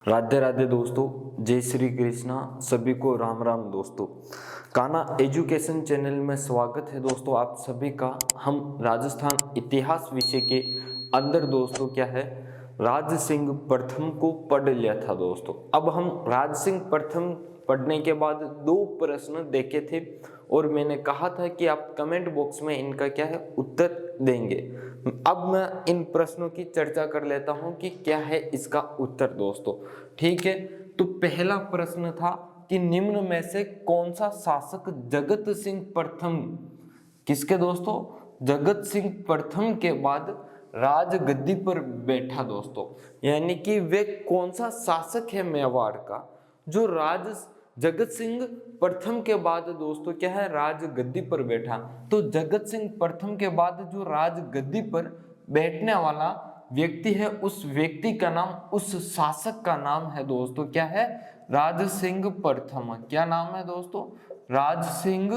राधे राधे दोस्तों, जय श्री कृष्णा। सभी को राम राम दोस्तों। कान्हा एजुकेशन चैनल में स्वागत है दोस्तों आप सभी का। हम राजस्थान इतिहास विषय के अंदर दोस्तों क्या है, राज सिंह प्रथम को पढ़ लिया था दोस्तों। अब हम राज सिंह प्रथम पढ़ने के बाद दो प्रश्न देखे थे और मैंने कहा था कि आप कमेंट बॉक्स में इनका क्या है उत्तर देंगे। अब मैं इन प्रश्नों की चर्चा कर लेता हूं कि क्या है इसका उत्तर दोस्तों। ठीक है, तो पहला प्रश्न था कि निम्न में से कौन सा शासक जगत सिंह प्रथम, किसके दोस्तों, जगत सिंह प्रथम के बाद राजगद्दी पर बैठा दोस्तों। यानी कि वे कौन सा शासक है मेवाड़ का जो जगत सिंह प्रथम के बाद दोस्तों क्या है राजगद्दी पर बैठा। तो जगत सिंह प्रथम के बाद जो राजगद्दी पर बैठने वाला व्यक्ति है, उस व्यक्ति का नाम, उस शासक का नाम है दोस्तों क्या है, राज सिंह प्रथम। क्या नाम है दोस्तों, राज सिंह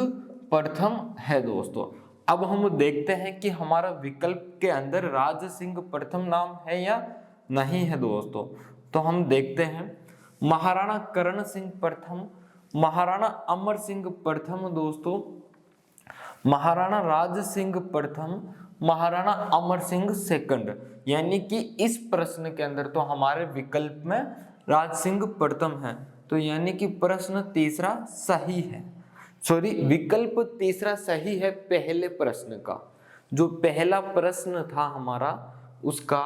प्रथम है दोस्तों। अब हम देखते हैं कि हमारा विकल्प के अंदर राज सिंह प्रथम नाम है या नहीं है दोस्तों। तो हम देखते हैं महाराणा करण सिंह प्रथम, महाराणा अमर सिंह प्रथम दोस्तों, महाराणा राज सिंह प्रथम, महाराणा अमर सिंह सेकंड। यानी कि इस प्रश्न के अंदर तो हमारे विकल्प में राज सिंह प्रथम है। तो यानी कि प्रश्न तीसरा सही है, सॉरी विकल्प तीसरा सही है पहले प्रश्न का। जो पहला प्रश्न था हमारा उसका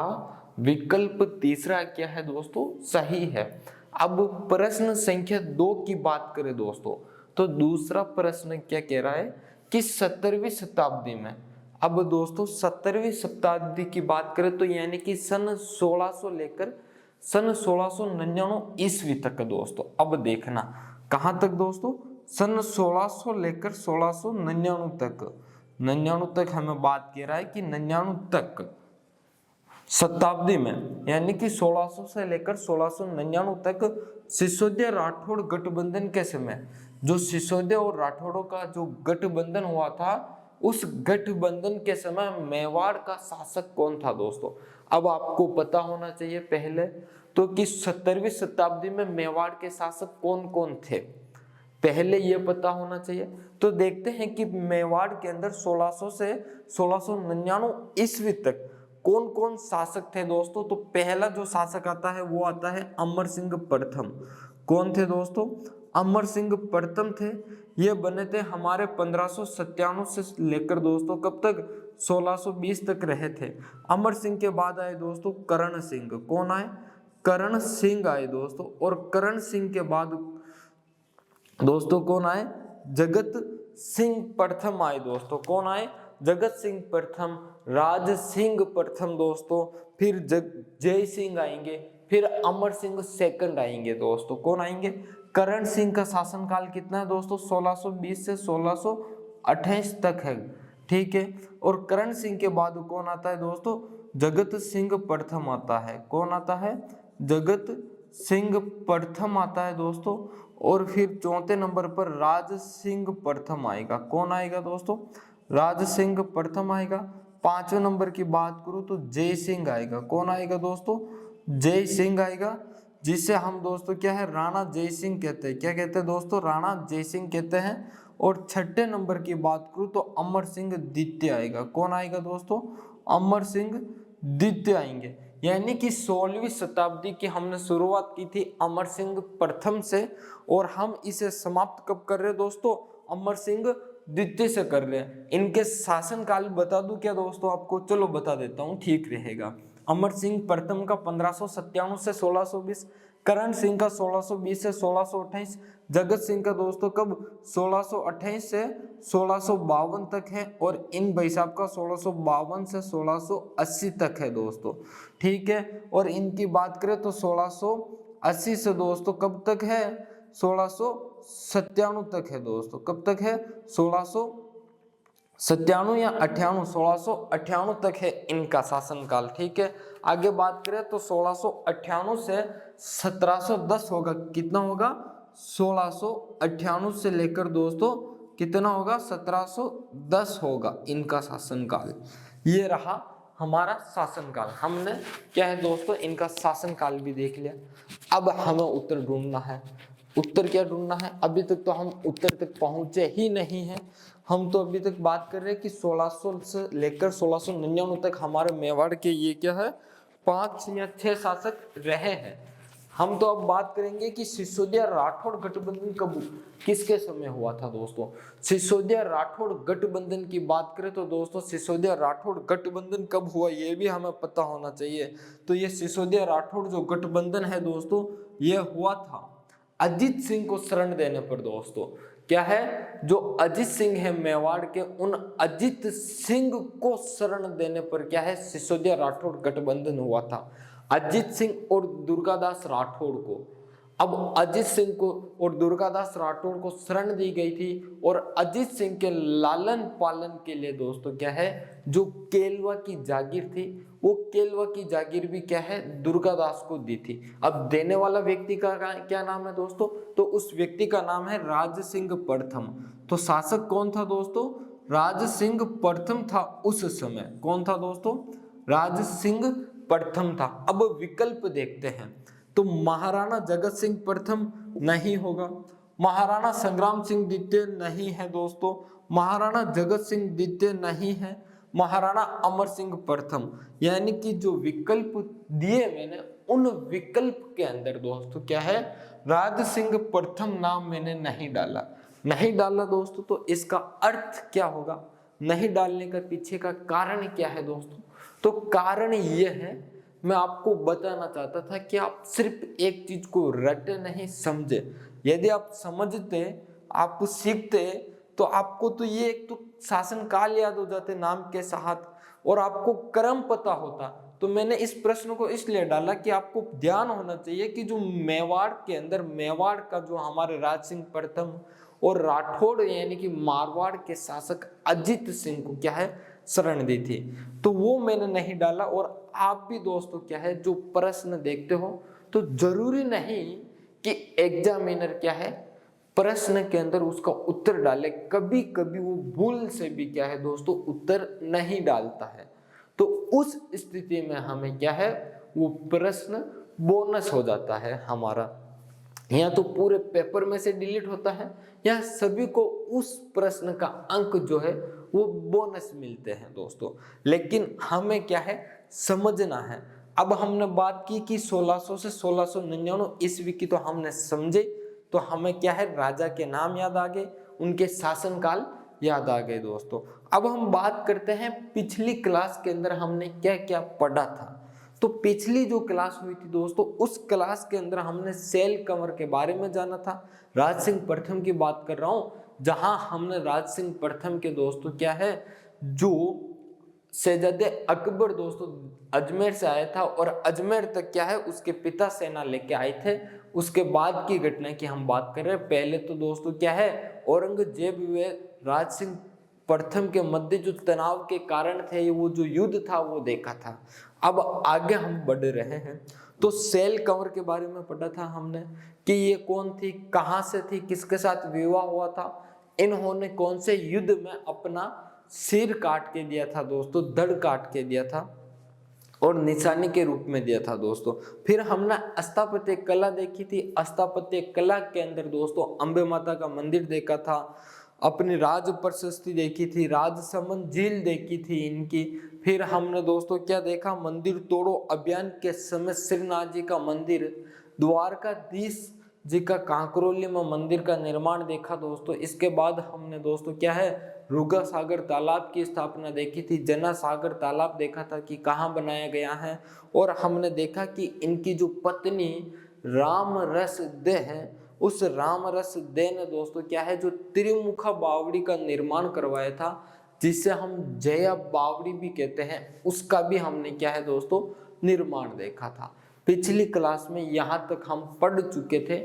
विकल्प तीसरा क्या है दोस्तों, सही है। अब प्रश्न संख्या 2 की बात करें दोस्तों, तो दूसरा प्रश्न क्या कह रहा है कि 17वीं शताब्दी में, अब दोस्तों 17वीं शताब्दी की बात करें तो यानी कि सन 1600 लेकर सन 1699 ईस्वी तक दोस्तों। अब देखना कहां तक दोस्तों, सन 1600 लेकर 1699 तक, 99 तक हमें बात कह रहा है कि 99 तक शताब्दी में, यानी कि 1600 से लेकर 1699 तक सिसोदिया राठौड़ गठबंधन के समय, जो सिसोदिया और राठौड़ों का जो गठबंधन हुआ था, उस गठबंधन के समय मेवाड़ का शासक कौन था दोस्तों। अब आपको पता होना चाहिए पहले तो कि 17वीं शताब्दी में मेवाड़ के शासक कौन कौन थे, पहले ये पता होना चाहिए। तो देखते हैं कि मेवाड़ के अंदर 1600 से 1699 ईस्वी तक कौन कौन शासक थे दोस्तों। तो पहला जो शासक आता है वो आता है अमर सिंह प्रथम। कौन थे दोस्तों, अमर सिंह प्रथम थे। ये बने थे हमारे 1597 से लेकर दोस्तों कब तक, 1620 तक रहे थे। अमर सिंह के बाद आए दोस्तों करण सिंह। कौन आए, करण सिंह आए दोस्तों। और करण सिंह के बाद दोस्तों कौन आए, जगत सिंह प्रथम आए दोस्तों। कौन आए, जगत सिंह प्रथम, राज सिंह प्रथम दोस्तों, फिर जय सिंह आएंगे, फिर अमर सिंह सेकंड आएंगे दोस्तों। कौन आएंगे, करण सिंह का शासनकाल कितना है दोस्तों, 1620 से 1628 तक है। ठीक है, और करण सिंह के बाद कौन आता है दोस्तों, जगत सिंह प्रथम आता है। कौन आता है, जगत सिंह प्रथम आता है दोस्तों। और फिर चौथे नंबर पर राज सिंह प्रथम आएगा। कौन आएगा दोस्तों, राज सिंह प्रथम आएगा। पांचवें नंबर की बात करूं तो जय सिंह आएगा। कौन आएगा दोस्तों, जय सिंह आएगा, जिसे हम दोस्तों क्या है राणा जय सिंह कहते हैं। क्या कहते हैं दोस्तों, राणा जय सिंह कहते हैं। और छठे नंबर की बात करूं तो अमर सिंह द्वितीय आएगा। कौन आएगा दोस्तों, अमर सिंह द्वितीय आएंगे। यानी कि 16वीं शताब्दी की हमने शुरुआत की थी अमर सिंह प्रथम से, और हम इसे समाप्त कब कर रहे हैं दोस्तों, अमर सिंह द्वितीय से कर रहे हैं। इनके शासनकाल बता दूं क्या दोस्तों आपको, चलो बता देता हूं, ठीक रहेगा। अमर सिंह प्रथम का 1597 से 1620, करण सिंह का 1620 से 1628, जगत सिंह का दोस्तों कब 1628 से 1652 तक है, और इन भाई साहब का 1652 से 1680 तक है दोस्तों। ठीक है, और इनकी बात करें तो 1680 से दोस्तों कब तक है, 1697 तक है दोस्तों। कब तक है, 1697 या 98, 1698 तक है इनका शासनकाल। ठीक है, आगे बात करें तो 1698 से 1710 होगा। कितना होगा, 1698 से लेकर दोस्तों कितना होगा, 1710 होगा इनका शासनकाल। ये रहा हमारा शासनकाल, हमने क्या है दोस्तों इनका शासनकाल भी देख लिया। अब हमें उत्तर ढूंढना है। उत्तर क्या ढूंढना है? अभी तक तो हम उत्तर तक पहुंचे ही नहीं हैं। हम तो अभी तक बात कर रहे हैं कि 1600 से लेकर 1699 तक हमारे मेवाड़ के ये क्या है 5 या 6 शासक रहे हैं। हम तो अब बात करेंगे कि सिसोदिया राठौड़ गठबंधन कब किसके समय हुआ था दोस्तों। सिसोदिया राठौड़ गठबंधन की बात करें तो दोस्तों सिसोदिया राठौड़ गठबंधन कब हुआ ये भी हमें पता होना चाहिए। तो ये सिसोदिया राठौड़ जो गठबंधन है दोस्तों ये हुआ था अजीत सिंह को शरण देने पर दोस्तों। क्या है जो अजीत सिंह है मेवाड़ के, उन अजीत सिंह को शरण देने पर क्या है सिसोदिया राठौड़ गठबंधन हुआ था। अजीत सिंह और दुर्गादास राठौड़ को, अब अजीत सिंह को और दुर्गादास राठौड़ को शरण दी गई थी और अजीत सिंह के लालन पालन के लिए दोस्तों क्या है जो केलवा की जागीर थी वो केलवा की जागीर भी क्या है दुर्गादास को दी थी। अब देने वाला व्यक्ति का क्या नाम है दोस्तों? तो उस व्यक्ति का नाम है राज सिंह प्रथम। तो शासक कौन था दोस्तों? राज सिंह प्रथम था उस समय। कौन था दोस्तों? राज सिंह प्रथम था। अब विकल्प देखते हैं तो महाराणा जगत सिंह प्रथम नहीं होगा, महाराणा संग्राम सिंह द्वितीय नहीं है दोस्तों, महाराणा जगत सिंह द्वितीय नहीं है, महाराणा अमर सिंह प्रथम। यानी कि जो विकल्प दिए मैंने उन विकल्प के अंदर दोस्तों क्या है राज सिंह प्रथम नाम मैंने नहीं डाला दोस्तों। तो इसका अर्थ क्या होगा? नहीं डालने का पीछे का कारण क्या है दोस्तों? तो कारण यह है, मैं आपको बताना चाहता था कि आप सिर्फ एक चीज को रटे नहीं समझे। यदि आप समझते आप सीखते तो आपको तो ये एक तो शासनकाल याद हो जाते नाम के साथ और आपको क्रम पता होता। तो मैंने इस प्रश्न को इसलिए डाला कि आपको ध्यान होना चाहिए कि जो मेवाड़ के अंदर मेवाड़ का जो हमारे राज सिंह प्रथम और राठौड़ यानी कि मारवाड़ के शासक अजीत सिंह को क्या है शरण दी थी, तो वो मैंने नहीं डाला। और आप भी दोस्तों क्या है जो प्रश्न देखते हो तो जरूरी नहीं कि एग्जामिनर क्या है प्रश्न के अंदर उसका उत्तर डाले, कभी कभी वो भूल से भी क्या है दोस्तों उत्तर नहीं डालता है। तो उस स्थिति में हमें क्या है वो प्रश्न बोनस हो जाता है हमारा, या तो पूरे पेपर में से डिलीट होता है या सभी को उस प्रश्न का अंक जो है वो बोनस मिलते हैं दोस्तों। लेकिन हमें क्या है समझना है। अब हमने बात की कि 1600 से 1699 ईस्वी की तो हमने समझे, तो हमें क्या है राजा के नाम याद आ गए, उनके शासनकाल याद आ गए दोस्तों। अब हम बात करते हैं पिछली क्लास के अंदर हमने क्या क्या पढ़ा था। तो पिछली जो क्लास हुई थी दोस्तों उस क्लास के अंदर हमने सेल कंवर के बारे में जाना था। राज सिंह प्रथम की बात कर रहा हूं, जहां हमने राज सिंह प्रथम के दोस्तों क्या है जो शहजादे अकबर दोस्तों अजमेर से आया था और अजमेर तक क्या है उसके पिता सेना लेके आए थे। उसके बाद की घटना की हम बात कर रहे हैं। पहले तो दोस्तों क्या है औरंगजेब व राज सिंह प्रथम के मध्य जो तनाव के कारण थे वो जो युद्ध था वो देखा था। अब आगे हम बढ़ रहे हैं तो सेल कंवर के बारे में पढ़ा था हमने कि ये कौन थी, कहां से थी, किसके साथ विवाह हुआ था, इन्होंने कौन से युद्ध में अपना सिर काट के दिया था दोस्तों, धड़ काट के दिया था और निशानी के रूप में दिया था दोस्तों। फिर हमने स्थापत्य कला देखी थी। स्थापत्य कला के अंदर दोस्तों अंबे माता का मंदिर देखा था, अपनी राज प्रशस्ति देखी थी, राजसमंद झील देखी थी इनकी। फिर हमने दोस्तों क्या देखा मंदिर तोड़ो अभियान के समय श्रीनाथ जी का मंदिर, द्वारकाधीश जी का कांकरोली में मंदिर का निर्माण देखा दोस्तों। इसके बाद हमने दोस्तों क्या है रुगा सागर तालाब की स्थापना देखी थी, जना सागर तालाब देखा था कि कहाँ बनाया गया है। और हमने देखा कि इनकी जो पत्नी राम रस दे है उस राम रस दे ने दोस्तों क्या है जो त्रिमुखा बावड़ी का निर्माण करवाया था, जिसे हम जया बावड़ी भी कहते हैं, उसका भी हमने क्या है दोस्तों निर्माण देखा था। पिछली क्लास में यहाँ तक हम पढ़ चुके थे।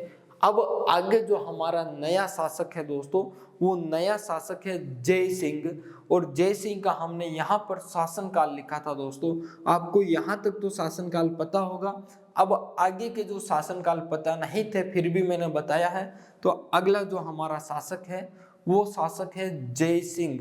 अब आगे जो हमारा नया शासक है दोस्तों वो नया शासक है जय सिंह, और जय सिंह का हमने यहाँ पर शासनकाल लिखा था दोस्तों। आपको यहाँ तक तो शासनकाल पता होगा। अब आगे के जो शासनकाल पता नहीं थे फिर भी मैंने बताया है। तो अगला जो हमारा शासक है वो शासक है जय सिंह,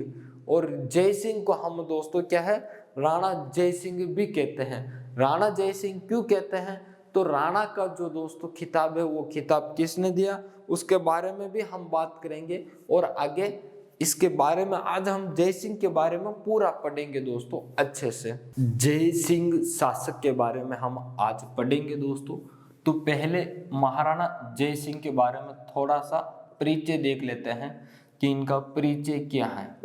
और जय सिंह को हम दोस्तों क्या है राणा जय सिंह भी कहते हैं। राणा जय सिंह क्यों कहते हैं? तो राणा का जो दोस्तों खिताब है वो खिताब किसने दिया, उसके बारे में भी हम बात करेंगे। और आगे इसके बारे में आज हम जय सिंह के बारे में पूरा पढ़ेंगे दोस्तों अच्छे से। जय सिंह शासक के बारे में हम आज पढ़ेंगे दोस्तों। तो पहले महाराणा जय सिंह के बारे में थोड़ा सा परिचय देख लेते हैं कि इनका परिचय क्या है,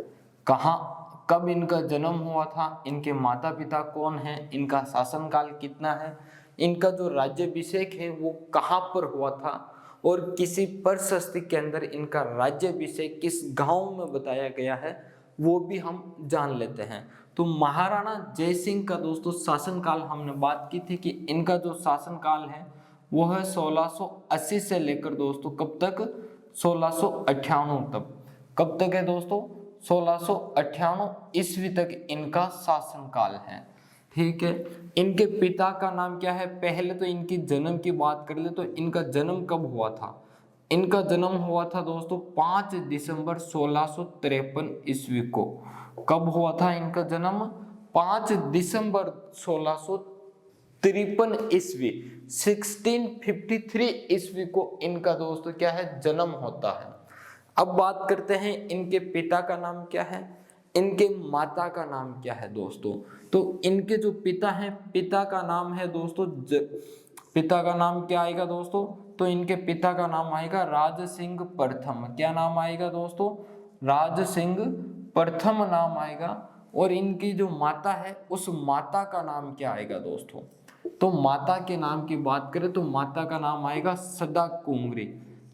कहाँ कब इनका जन्म हुआ था, इनके माता पिता कौन हैं, इनका शासनकाल कितना है, इनका जो राज्याभिषेक है वो कहाँ पर हुआ था, और किसी प्रशस्ति के अंदर इनका राज्याभिषेक किस गांव में बताया गया है वो भी हम जान लेते हैं। तो महाराणा जय सिंह का दोस्तों शासनकाल हमने बात की थी कि इनका जो शासनकाल है वो है 1680 से लेकर दोस्तों कब तक, 1698 तक। कब तक है दोस्तों? 1698 ईस्वी तक इनका शासनकाल है। ठीक है। इनके पिता का नाम क्या है? पहले तो इनकी जन्म की बात कर ले तो इनका जन्म कब हुआ था? इनका जन्म हुआ था दोस्तों 5 दिसंबर 1653 ईस्वी को। कब हुआ था इनका जन्म? 5 दिसंबर 1653 ईस्वी, 1653 ईस्वी को इनका दोस्तों क्या है, जन्म होता है। अब बात करते हैं इनके पिता का नाम क्या है, इनके माता का नाम क्या है दोस्तों। तो इनके जो पिता हैं, पिता का नाम है दोस्तों पिता का नाम क्या आएगा दोस्तों? तो इनके पिता का नाम आएगा राज सिंह प्रथम। क्या नाम आएगा दोस्तों? राज सिंह प्रथम नाम आएगा। और इनकी जो माता है उस माता का नाम क्या आएगा दोस्तों? तो माता के नाम की बात करें तो माता का नाम आएगा सदा कुंवरी।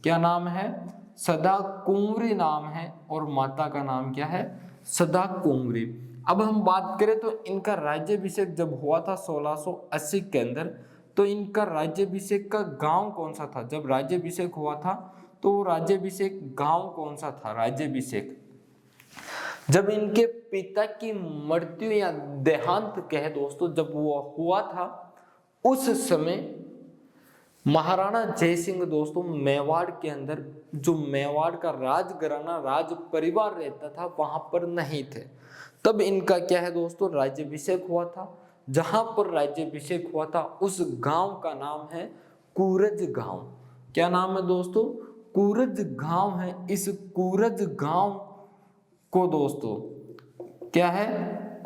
क्या नाम है? सदा कुंवरी नाम है। और माता का नाम क्या है? सदा कुंवरी। अब हम बात करें तो इनका राज्याभिषेक जब हुआ था 1680 के अंदर, तो इनका राज्याभिषेक का गांव कौन सा था? जब राज्याभिषेक हुआ था तो राज्याभिषेक गांव कौन सा था? राज्याभिषेक जब इनके पिता की मृत्यु या देहांत कहे दोस्तों, जब वो हुआ था उस समय महाराणा जय सिंह दोस्तों मेवाड़ के अंदर, जो मेवाड़ का राजघराना राज परिवार रहता था वहां पर नहीं थे। तब इनका क्या है दोस्तों, राज्याभिषेक हुआ था। जहां पर राज्याभिषेक हुआ था उस गांव का नाम है कूरज गांव। क्या नाम है दोस्तों? कूरज गांव है। इस कूरज गांव को दोस्तों क्या है,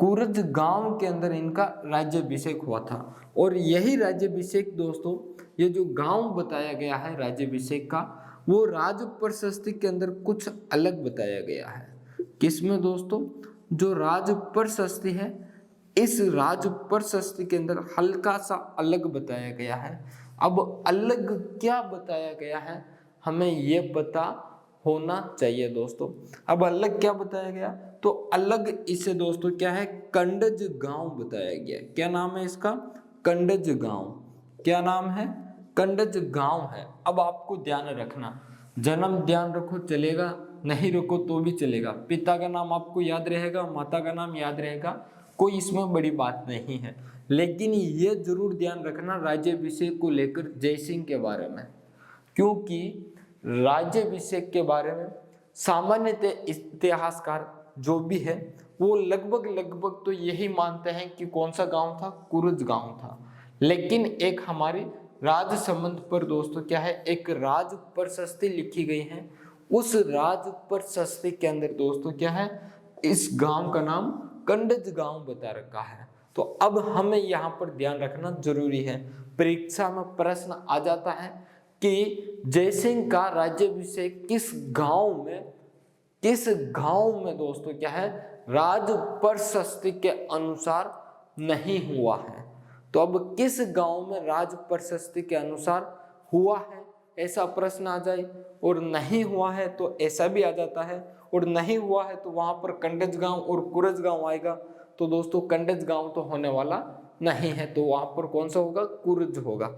कूरज गांव के अंदर इनका राज्याभिषेक हुआ था। और यही राज्याभिषेक दोस्तों, ये जो गांव बताया गया है राज्याभिषेक का, वो राज प्रशस्ति के अंदर कुछ अलग बताया गया है। किसमें दोस्तों? जो राज प्रशस्ति है, इस राज प्रशस्ति के अंदर हल्का सा अलग बताया गया है। अब अलग क्या बताया गया है हमें ये पता होना चाहिए दोस्तों। अब अलग क्या बताया गया? तो अलग इसे दोस्तों क्या है, कंडज गांव बताया गया। क्या नाम है इसका? कंडज गांव। क्या नाम है? कंडज गांव है। अब आपको ध्यान रखना, जन्म ध्यान रखो चलेगा, नहीं रखो तो भी चलेगा। पिता का नाम आपको याद रहेगा, माता का नाम याद रहेगा, कोई इसमें बड़ी बात नहीं है। लेकिन ये जरूर ध्यान रखना राज्याभिषेक को लेकर जय सिंह के बारे में, क्योंकि राज्याभिषेक के बारे में सामान्यतः इतिहासकार जो भी है वो लगभग तो यही मानते हैं कि कौन सा गांव था, कुरुज गांव था। लेकिन एक हमारी राज संबंध पर दोस्तों क्या है, एक राज प्रशस्ति लिखी गई है। उस राज प्रशस्ति के अंदर दोस्तों क्या है, इस गांव का नाम कंडज गांव बता रखा है। तो अब हमें यहाँ पर ध्यान रखना जरूरी है, परीक्षा में प्रश्न आ जाता है कि जय सिंह का राज्याभिषेक किस गांव में दोस्तों क्या है, राज प्रशस्ति के अनुसार नहीं हुआ है। तो अब किस गांव में राज प्रशस्ति के अनुसार हुआ है, ऐसा प्रश्न आ जाए। और नहीं हुआ है तो ऐसा भी आ जाता है। और नहीं हुआ है तो वहां पर कंडज गांव और कुरज गांव आएगा। तो दोस्तों कंडज गांव तो होने वाला नहीं है, तो वहां पर कौन सा होगा, कुरज होगा।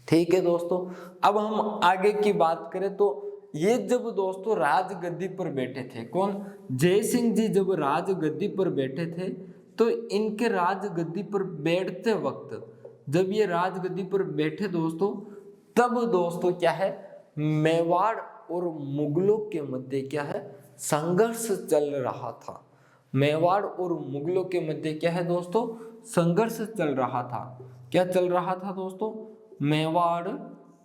ठीक है दोस्तों, अब हम आगे की बात करें तो ये जब दोस्तों राजगद्दी पर बैठे थे, कौन, जय सिंह जी जब राजगद्दी पर बैठे थे, तो इनके राजगद्दी पर बैठते वक्त जब ये राजगद्दी पर बैठे दोस्तों, तब दोस्तों क्या है, मेवाड़ और मुगलों के मध्य क्या है, संघर्ष चल रहा था। मेवाड़ और मुगलों के मध्य क्या है दोस्तों, संघर्ष चल रहा था। क्या चल रहा था दोस्तों, मेवाड़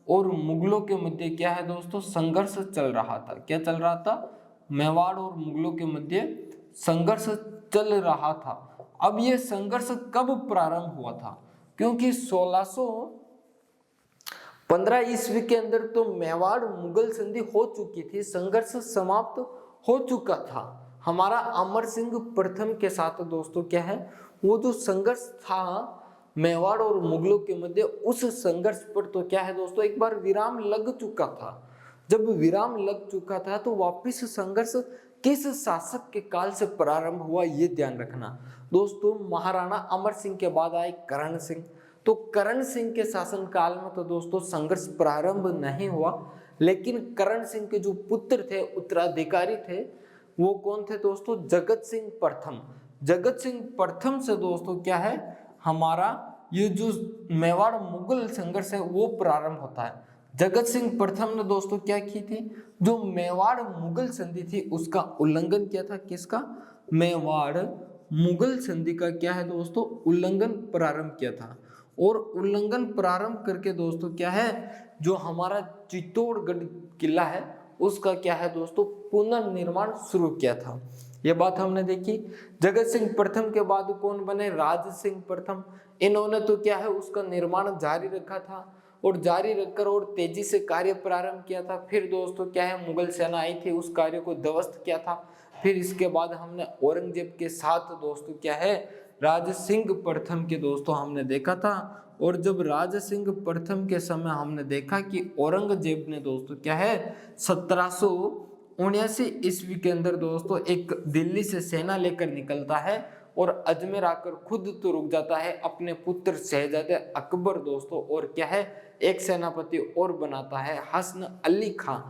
और मुगलों के मध्य क्या है दोस्तों, संघर्ष चल रहा था। क्या चल रहा था, मेवाड़ और मुगलों के मध्य संघर्ष चल रहा था। अब यह संघर्ष कब प्रारंभ हुआ था, क्योंकि 1615 ईस्वी के अंदर तो मेवाड़ मुगल संधि हो चुकी थी, संघर्ष समाप्त हो चुका था। हमारा अमर सिंह प्रथम के साथ दोस्तों क्या है, वो जो संघर्ष था मेवाड़ और मुगलों के मध्य, उस संघर्ष पर तो क्या है दोस्तों, एक बार विराम लग चुका था। जब विराम लग चुका था तो वापिस संघर्ष किस शासक के काल से प्रारंभ हुआ, ये ध्यान रखना दोस्तों। महाराणा अमर सिंह के बाद आए करण सिंह। तो करण सिंह के शासन काल में तो दोस्तों संघर्ष प्रारंभ नहीं हुआ, लेकिन करण सिंह के जो पुत्र थे, उत्तराधिकारी थे, वो कौन थे दोस्तों, जगत सिंह प्रथम। जगत सिंह प्रथम से दोस्तों क्या है, हमारा ये जो मेवाड़ मुगल संघर्ष है वो प्रारंभ होता है। जगत सिंह प्रथम ने दोस्तों क्या की थी, जो मेवाड़ मुगल संधि थी उसका उल्लंघन किया था। किसका, मेवाड़ मुगल संधि का क्या है दोस्तों, उल्लंघन प्रारंभ किया था। और उल्लंघन प्रारंभ करके दोस्तों क्या है, जो हमारा चित्तौड़गढ़ किला है उसका क्या है दोस्तों, पुनर्निर्माण शुरू किया था। ये बात हमने देखी। जगत सिंह प्रथम के बाद कौन बने, राज सिंह प्रथम। इन्होंने तो क्या है उसका निर्माण जारी रखा था, और जारी रखकर और तेजी से कार्य प्रारंभ किया था। फिर दोस्तों क्या है, मुगल सेना आई थी, उस कार्य को ध्वस्त किया था। फिर इसके बाद हमने औरंगजेब के साथ दोस्तों क्या है, राज सिंह प्रथम के दोस्तों हमने देखा था। और जब राज सिंह प्रथम के समय हमने देखा कि औरंगजेब ने दोस्तों क्या है, 1779 ईस्वी के अंदर दोस्तों एक दिल्ली से सेना लेकर निकलता है और अजमेर आकर खुद तो रुक जाता है, अपने पुत्र शहजादे अकबर दोस्तों, और क्या है, एक सेनापति और बनाता है हसन अली खां।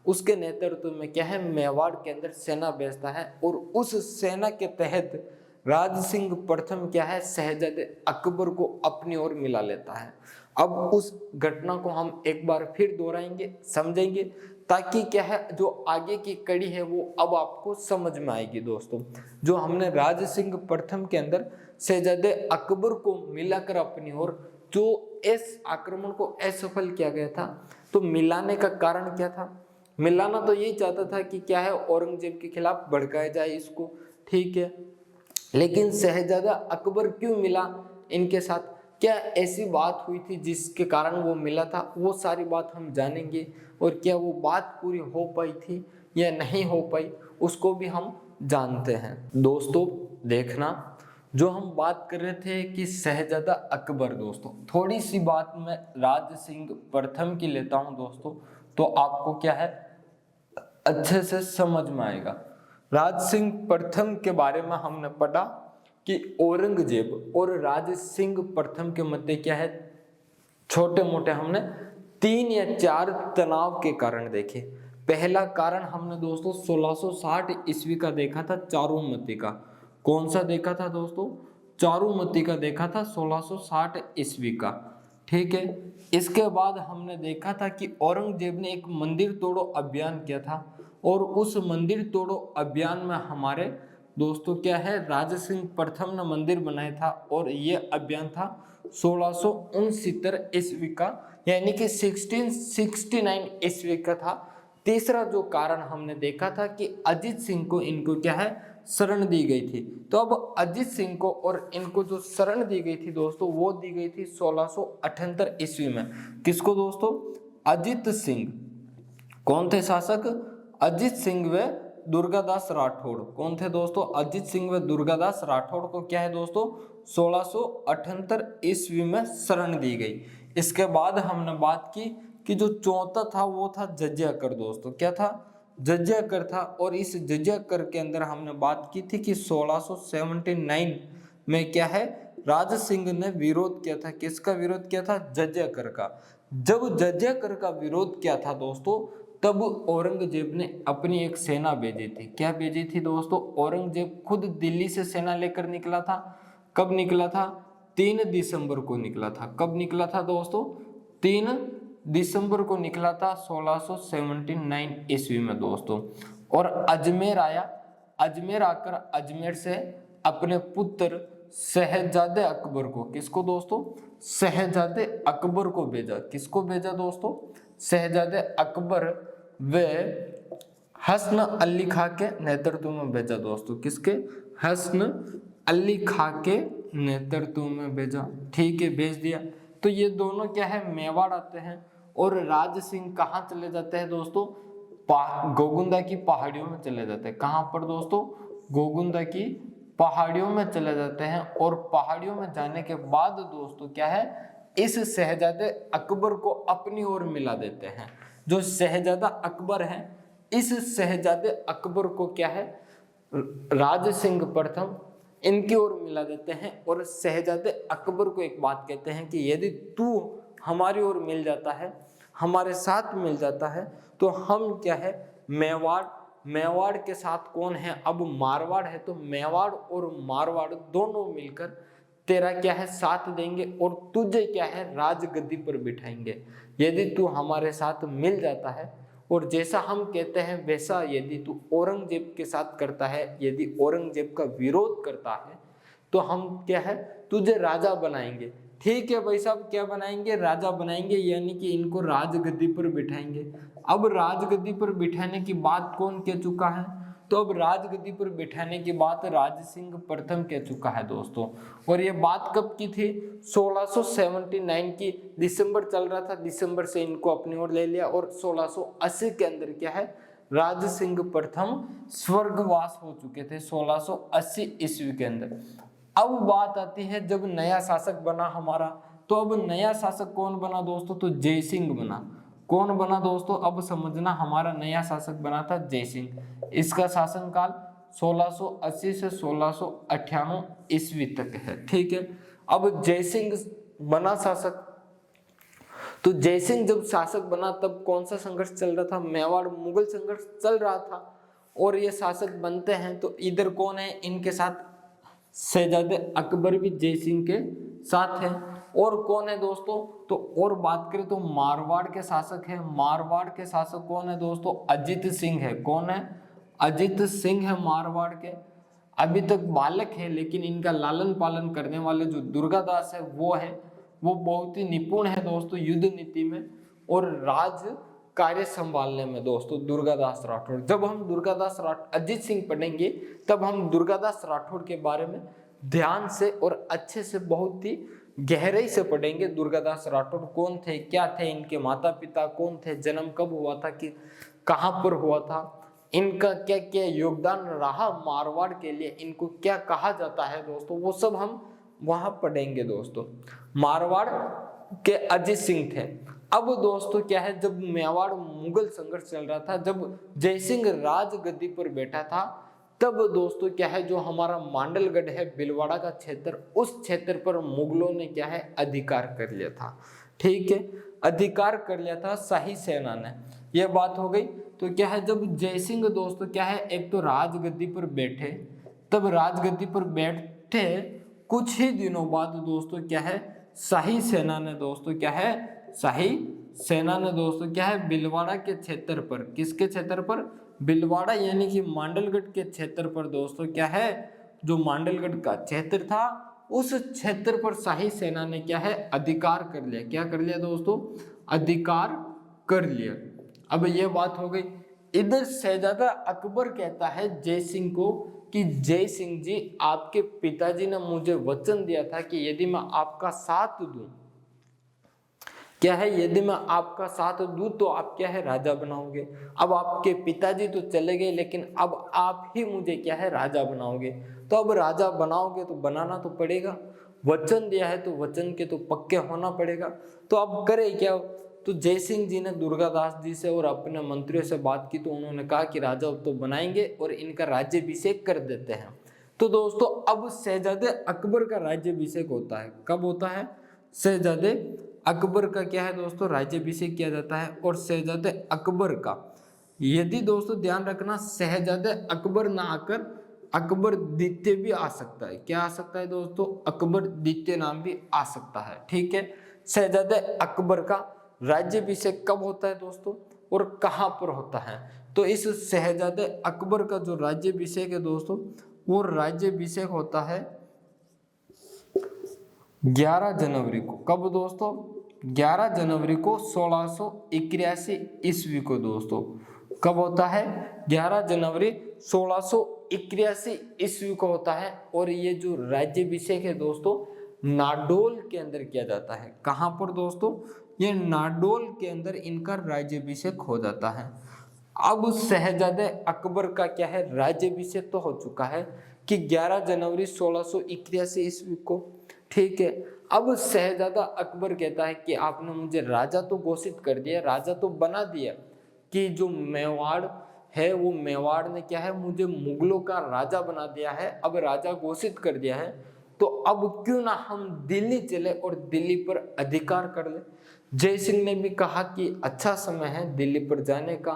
उसके नेतृत्व में क्या है, मेवाड़ के अंदर सेना भेजता है, और उस सेना के तहत राज सिंह प्रथम क्या है, शहजादे अकबर को अपनी ओर मिला लेता है। अब उस घटना को हम एक बार फिर दोहराएंगे, समझेंगे, ताकि क्या है, जो आगे की कड़ी है वो अब आपको समझ में आएगी दोस्तों। जो हमने राज सिंह प्रथम के अंदर शहजादे अकबर को मिलाकर अपनी ओर, जो इस आक्रमण को असफल किया गया था, तो मिलाने का कारण क्या था, मिलाना तो यही चाहता था कि क्या है, औरंगजेब के खिलाफ भड़काया जाए इसको, ठीक है। लेकिन शहजादा अकबर क्यों मिला इनके साथ, क्या ऐसी बात हुई थी जिसके कारण वो मिला था, वो सारी बात हम जानेंगे। और क्या वो बात पूरी हो पाई थी या नहीं हो पाई, उसको भी हम जानते हैं दोस्तों। देखना, जो हम बात कर रहे थे कि शहजादा अकबर दोस्तों, थोड़ी सी बात मैं राज सिंह प्रथम की लेता हूं दोस्तों, तो आपको क्या है अच्छे से समझ में आएगा। राज सिंह प्रथम के बारे में हमने पढ़ा कि औरंगजेब और राज सिंह प्रथम के मध्य क्या है, छोटे मोटे हमने 3 या 4 तनाव के कारण देखे। पहला कारण हमने दोस्तों 1660 ईस्वी का देखा था, चारुमती का। कौन सा देखा था दोस्तों, चारुमती का देखा था 1660 ईस्वी का, ठीक है। इसके बाद हमने देखा था कि औरंगजेब ने एक मंदिर तोड़ो अभियान किया था, और उस मंदिर तोड़ो अभियान में हमारे दोस्तों क्या है, राज सिंह प्रथम ने मंदिर बनाया था, और ये अभियान था 1669 ईस्वी का, यानी कि 1669 ईस्वी का था। तीसरा जो कारण हमने देखा था कि अजीत सिंह को इनको क्या है, शरण दी गई थी। तो अब अजीत सिंह को और इनको जो शरण दी गई थी दोस्तों, वो दी गई थी 1678 ईस्वी में। किसको दोस्तों, अजीत सिंह। कौन थे शासक, अजीत सिंह व दुर्गादास राठौड़। कौन थे दोस्तों, अजीत सिंह व दुर्गादास राठौड़ को क्या है दोस्तों, 1678 ईस्वी में शरण दी गई। इसके बाद हमने बात की कि जो चौथा था वो था जजिया कर दोस्तों। क्या था, जजिया कर था। और इस जजिया कर के अंदर हमने बात की थी कि 1679 में क्या है, राज सिंह ने विरोध किया था। किसका विरोध किया था, जजिया कर का। जब जजिया कर का विरोध किया था दोस्तों, तब औरंगजेब ने अपनी एक सेना भेजी थी। क्या भेजी थी दोस्तों, औरंगजेब खुद दिल्ली से सेना लेकर निकला था। कब निकला था, 3 दिसंबर को निकला था। कब निकला था दोस्तों, 3 दिसंबर को निकला था 1679 ईस्वी में दोस्तों। और अजमेर आया अजमेर आकर अजमेर से अपने पुत्र शहजादे अकबर को, किसको दोस्तों, शहजादे अकबर को भेजा। किसको भेजा दोस्तों, शहजादे अकबर व हसन अली खां के नेतृत्व में भेजा दोस्तों। किसके, हसन अली खां के नेतृत्व में भेजा। ठीक है, भेज दिया। तो ये दोनों क्या है, मेवाड़ आते हैं और राज सिंह कहाँ चले जाते हैं दोस्तों, गोगुंदा की पहाड़ियों में चले जाते हैं। कहाँ पर दोस्तों, गोगुंदा की पहाड़ियों में चले जाते हैं। और पहाड़ियों में जाने के बाद दोस्तों क्या है, इस शहजादे अकबर को अपनी ओर मिला देते हैं। जो शहजादा अकबर है, इस शहजादे अकबर को क्या है, राज सिंह प्रथम इनकी ओर मिला देते हैं। और शहजादे अकबर को एक बात कहते हैं कि यदि तू हमारी ओर मिल जाता है, हमारे साथ मिल जाता है, तो हम क्या है, मेवाड़ के साथ कौन है, अब मारवाड़ है, तो मेवाड़ और मारवाड़ दोनों मिलकर तेरा क्या है, साथ देंगे और तुझे क्या है, राजगद्दी पर बिठाएंगे। यदि तू हमारे साथ मिल जाता है और जैसा हम कहते हैं वैसा यदि तू औरंगजेब के साथ करता है, यदि औरंगजेब का विरोध करता है, तो हम क्या है, तुझे राजा बनाएंगे। ठीक है भाई साहब, क्या बनाएंगे, राजा बनाएंगे, यानी कि इनको राजगद्दी पर बिठाएंगे। अब राजगद्दी पर बिठाने की बात कौन कह चुका है, तो अब राजगद्दी पर बिठाने की बात राज सिंह प्रथम कह चुका है दोस्तों। और ये बात कब की थी, 1679 की दिसंबर चल रहा था, दिसंबर से इनको अपनी ओर ले लिया। और 1680 के अंदर क्या है, राज सिंह प्रथम स्वर्गवास हो चुके थे 1680 ईस्वी के अंदर। अब बात आती है जब नया शासक बना हमारा, तो अब नया शासक कौन बना दोस्तों, तो जयसिंह बना। कौन बना दोस्तों, अब समझना, हमारा नया शासक बना था जयसिंह। इसका शासनकाल 1680 से 1698 ईस्वी तक है। ठीक है, अब जयसिंह बना शासक। तो जयसिंह जब शासक बना तब कौन सा संघर्ष चल रहा था, मेवाड़ मुगल संघर्ष चल रहा था। और ये शासक बनते हैं तो इधर कौन है, इनके साथ शहजादे अकबर भी जयसिंह के साथ है। और कौन है दोस्तों, तो और बात करें तो मारवाड़ के शासक है। मारवाड़ के शासक कौन है दोस्तों, अजित सिंह है। कौन है, अजित सिंह है मारवाड़ के। अभी तक बालक है, लेकिन इनका लालन पालन करने वाले जो दुर्गादास है वो बहुत ही निपुण है दोस्तों युद्ध नीति में और राज कार्य संभालने में दोस्तों, दुर्गादास राठौड़। जब हम दुर्गादास राठौड़, अजित सिंह पढ़ेंगे तब हम दुर्गादास राठौड़ के बारे में ध्यान से और अच्छे से, बहुत ही गहराई से पढ़ेंगे। दुर्गादास राठौड़ कौन थे, क्या थे, इनके माता पिता कौन थे, जन्म कब हुआ था, कि कहाँ पर हुआ था, इनका क्या क्या योगदान रहा मारवाड़ के लिए, इनको क्या कहा जाता है दोस्तों, वो सब हम वहां पढ़ेंगे दोस्तों। मारवाड़ के अजित सिंह थे। अब दोस्तों क्या है, जब मेवाड़ मुगल संघर्ष चल रहा था, जब जयसिंह राजगद्दी पर बैठा था, तब दोस्तों क्या है, जो हमारा मांडलगढ़ है, भीलवाड़ा का क्षेत्र, उस क्षेत्र पर मुगलों ने क्या है, अधिकार कर लिया था। ठीक है, अधिकार कर लिया था शाही सेना ने। यह बात हो गई। तो क्या है, जब जयसिंह दोस्तों क्या है, एक तो राजगद्दी पर बैठे, तब राजगद्दी पर बैठे कुछ ही दिनों बाद दोस्तों क्या है, शाही सेना ने दोस्तों क्या है, शाही सेना ने दोस्तों क्या है, भीलवाड़ा के क्षेत्र पर, किसके क्षेत्र पर, भीलवाड़ा यानी कि मांडलगढ़ के क्षेत्र पर दोस्तों क्या है, जो मांडलगढ़ का क्षेत्र था, उस क्षेत्र पर शाही सेना ने क्या है, अधिकार कर लिया। क्या कर लिया दोस्तों, अधिकार कर लिया। अब यह बात हो गई। इधर शहजादा अकबर कहता है जय सिंह को कि जय सिंह जी, आपके पिताजी ने मुझे वचन दिया था कि यदि मैं आपका साथ दूं, क्या है, यदि मैं आपका साथ दूं तो आप क्या है, राजा बनाओगे। अब आपके पिताजी तो चले गए, लेकिन अब आप ही मुझे क्या है, राजा बनाओगे। तो अब राजा बनाओगे तो बनाना तो पड़ेगा, वचन दिया है तो वचन के तो पक्के होना पड़ेगा। तो अब करे क्या, तो जय सिंह जी ने दुर्गादास जी से और अपने मंत्रियों से बात की, तो उन्होंने कहा कि राजा तो बनाएंगे और इनका राज्याभिषेक कर देते हैं। तो दोस्तों अब शहजादे अकबर का राज्याभिषेक होता है। कब होता है, शहजादे अकबर का क्या है दोस्तों, राज्याभिषेक किया जाता है। और शहजादे अकबर का, यदि दोस्तों ध्यान रखना, शहजादे अकबर ना आकर अकबर द्वितीय भी आ सकता है। क्या आ सकता है दोस्तों, अकबर द्वितीय नाम भी आ सकता है। ठीक है, शहजादे अकबर का राज्याभिषेक कब होता है दोस्तों और कहां पर होता है? तो इस शहजादे अकबर का जो राज्याभिषेक है दोस्तों, वो राज्याभिषेक होता है 11 जनवरी को। कब दोस्तों? 11 जनवरी को 1681 ईस्वी को दोस्तों। कब होता है? 11 जनवरी 1681 ईस्वी को होता है। और ये जो राज्याभिषेक है दोस्तों, नाडोल के अंदर किया जाता है। कहां पर दोस्तों? ये नाडोल के अंदर इनका राज्याभिषेक हो जाता है। अब शहजादे अकबर का क्या है, राज्याभिषेक तो हो चुका है कि 11 जनवरी 1681 ईस्वी को, ठीक है। अब शहजादा अकबर कहता है कि आपने मुझे राजा तो घोषित कर दिया, राजा तो बना दिया कि जो मेवाड़ है, वो मेवाड़ ने क्या है, मुझे मुगलों का राजा बना दिया है, अब राजा घोषित कर दिया है, तो अब क्यों ना हम दिल्ली चले और दिल्ली पर अधिकार कर ले। जय सिंह ने भी कहा कि अच्छा समय है दिल्ली पर जाने का,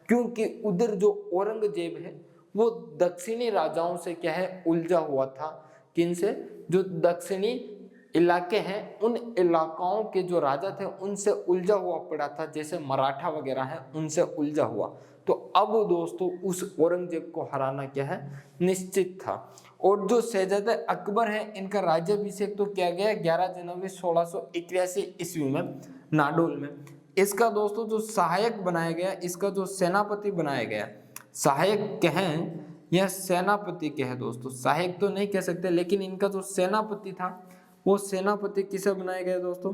क्योंकि उधर जो औरंगजेब है वो दक्षिणी राजाओं से क्या है, उलझा हुआ था। किनसे? जो दक्षिणी इलाके हैं, उन इलाकाओं के जो राजा थे उनसे उलझा हुआ पड़ा था, जैसे मराठा वगैरह है, उनसे उलझा हुआ। तो अब दोस्तों उस औरंगजेब को हराना क्या है, निश्चित था। और जो शहजादा अकबर है, इनका राज्याभिषेक तो किया गया 11 जनवरी 1681 ईस्वी में नाडोल में। इसका दोस्तों जो सहायक बनाया गया, इसका जो सेनापति बनाया गया, सहायक कहें या सेनापति कहे दोस्तों, सहायक तो नहीं कह सकते, लेकिन इनका जो सेनापति था, वो सेनापति किसे बनाया गया दोस्तों?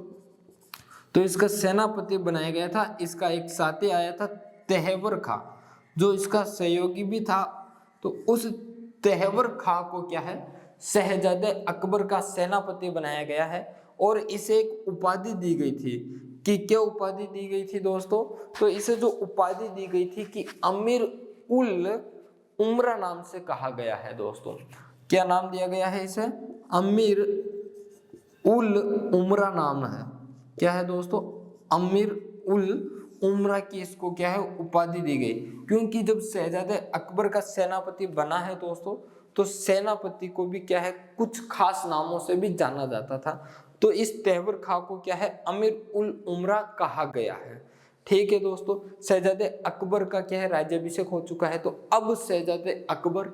तो इसका सेनापति बनाया गया था, इसका एक साथी आया था तेहवर खा, जो इसका सहयोगी भी था। तो उस तेहवर खा को क्या है, शहजादे अकबर का सेनापति बनाया गया है। और इसे एक उपाधि दी गई थी कि क्या उपाधि दी गई थी दोस्तों? तो इसे जो उपाधि दी गई थी कि अमीर उल उमरा नाम से कहा गया है दोस्तों। क्या नाम दिया गया है इसे? अमीर उल उमरा नाम है। क्या है दोस्तों? अमीर उल उमरा की इसको क्या है, उपाधि दी गई। क्योंकि जब शहजादे अकबर का सेनापति बना है दोस्तों, तो सेनापति को भी क्या है, कुछ खास नामों से भी जाना जाता था। तो इस तेहवर खा को क्या है, अमीर उल उमरा कहा गया है। ठीक है दोस्तों, शहजादे अकबर का क्या है, राज्याभिषेक हो चुका है। तो अब शहजादे अकबर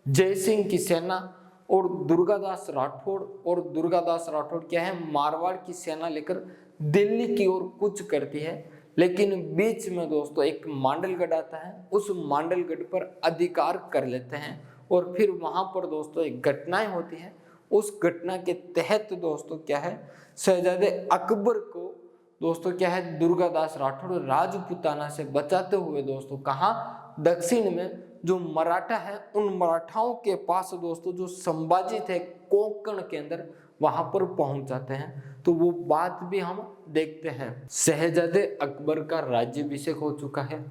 जय सिंह की सेना और दुर्गादास राठौड़, और दुर्गादास राठौड़ क्या है, मारवाड़ की सेना लेकर दिल्ली की ओर कूच करती है। लेकिन बीच में दोस्तों एक मांडलगढ़ आता है, उस मांडलगढ़ पर अधिकार कर लेते हैं। और फिर वहां पर दोस्तों एक घटनाएं होती है, उस घटना के तहत दोस्तों क्या है, शहजादे अकबर को दोस्तों क्या है, दुर्गादास राठौड़ राजपूताना से बचाते हुए दोस्तों कहाँ, दक्षिण में जो मराठा है, उन मराठाओं के पास दोस्तों जो संभाजी थे कोंकण के अंदर, वहां पर पहुंच जाते हैं। तो वो बात भी हम देखते हैं। शहजादे अकबर का राज्याभिषेक हो चुका है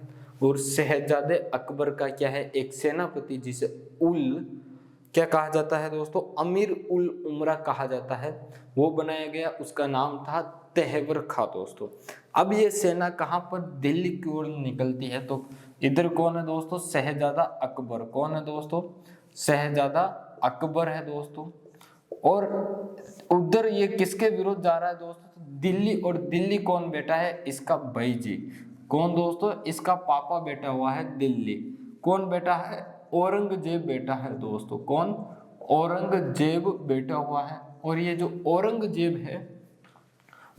और शहजादे अकबर का क्या है, एक सेनापति जिसे उल क्या कहा जाता है दोस्तों, अमीर उल उमरा कहा जाता है, वो बनाया गया। उसका नाम था तेहवर खा दोस्तों। अब ये सेना कहाँ पर, दिल्ली की ओर निकलती है। तो इधर कौन है दोस्तों, शहजादा अकबर। कौन है दोस्तों, शहजादा अकबर है दोस्तों। और उधर ये किसके विरुद्ध जा रहा है दोस्तों, दिल्ली। और दिल्ली कौन बैठा है, इसका भाई जी। कौन दोस्तों, इसका पापा बैठा हुआ है दिल्ली। कौन बैठा है, औरंगजेब बैठा है दोस्तों। कौन, औरंगजेब बैठा हुआ है। और ये जो औरंगजेब है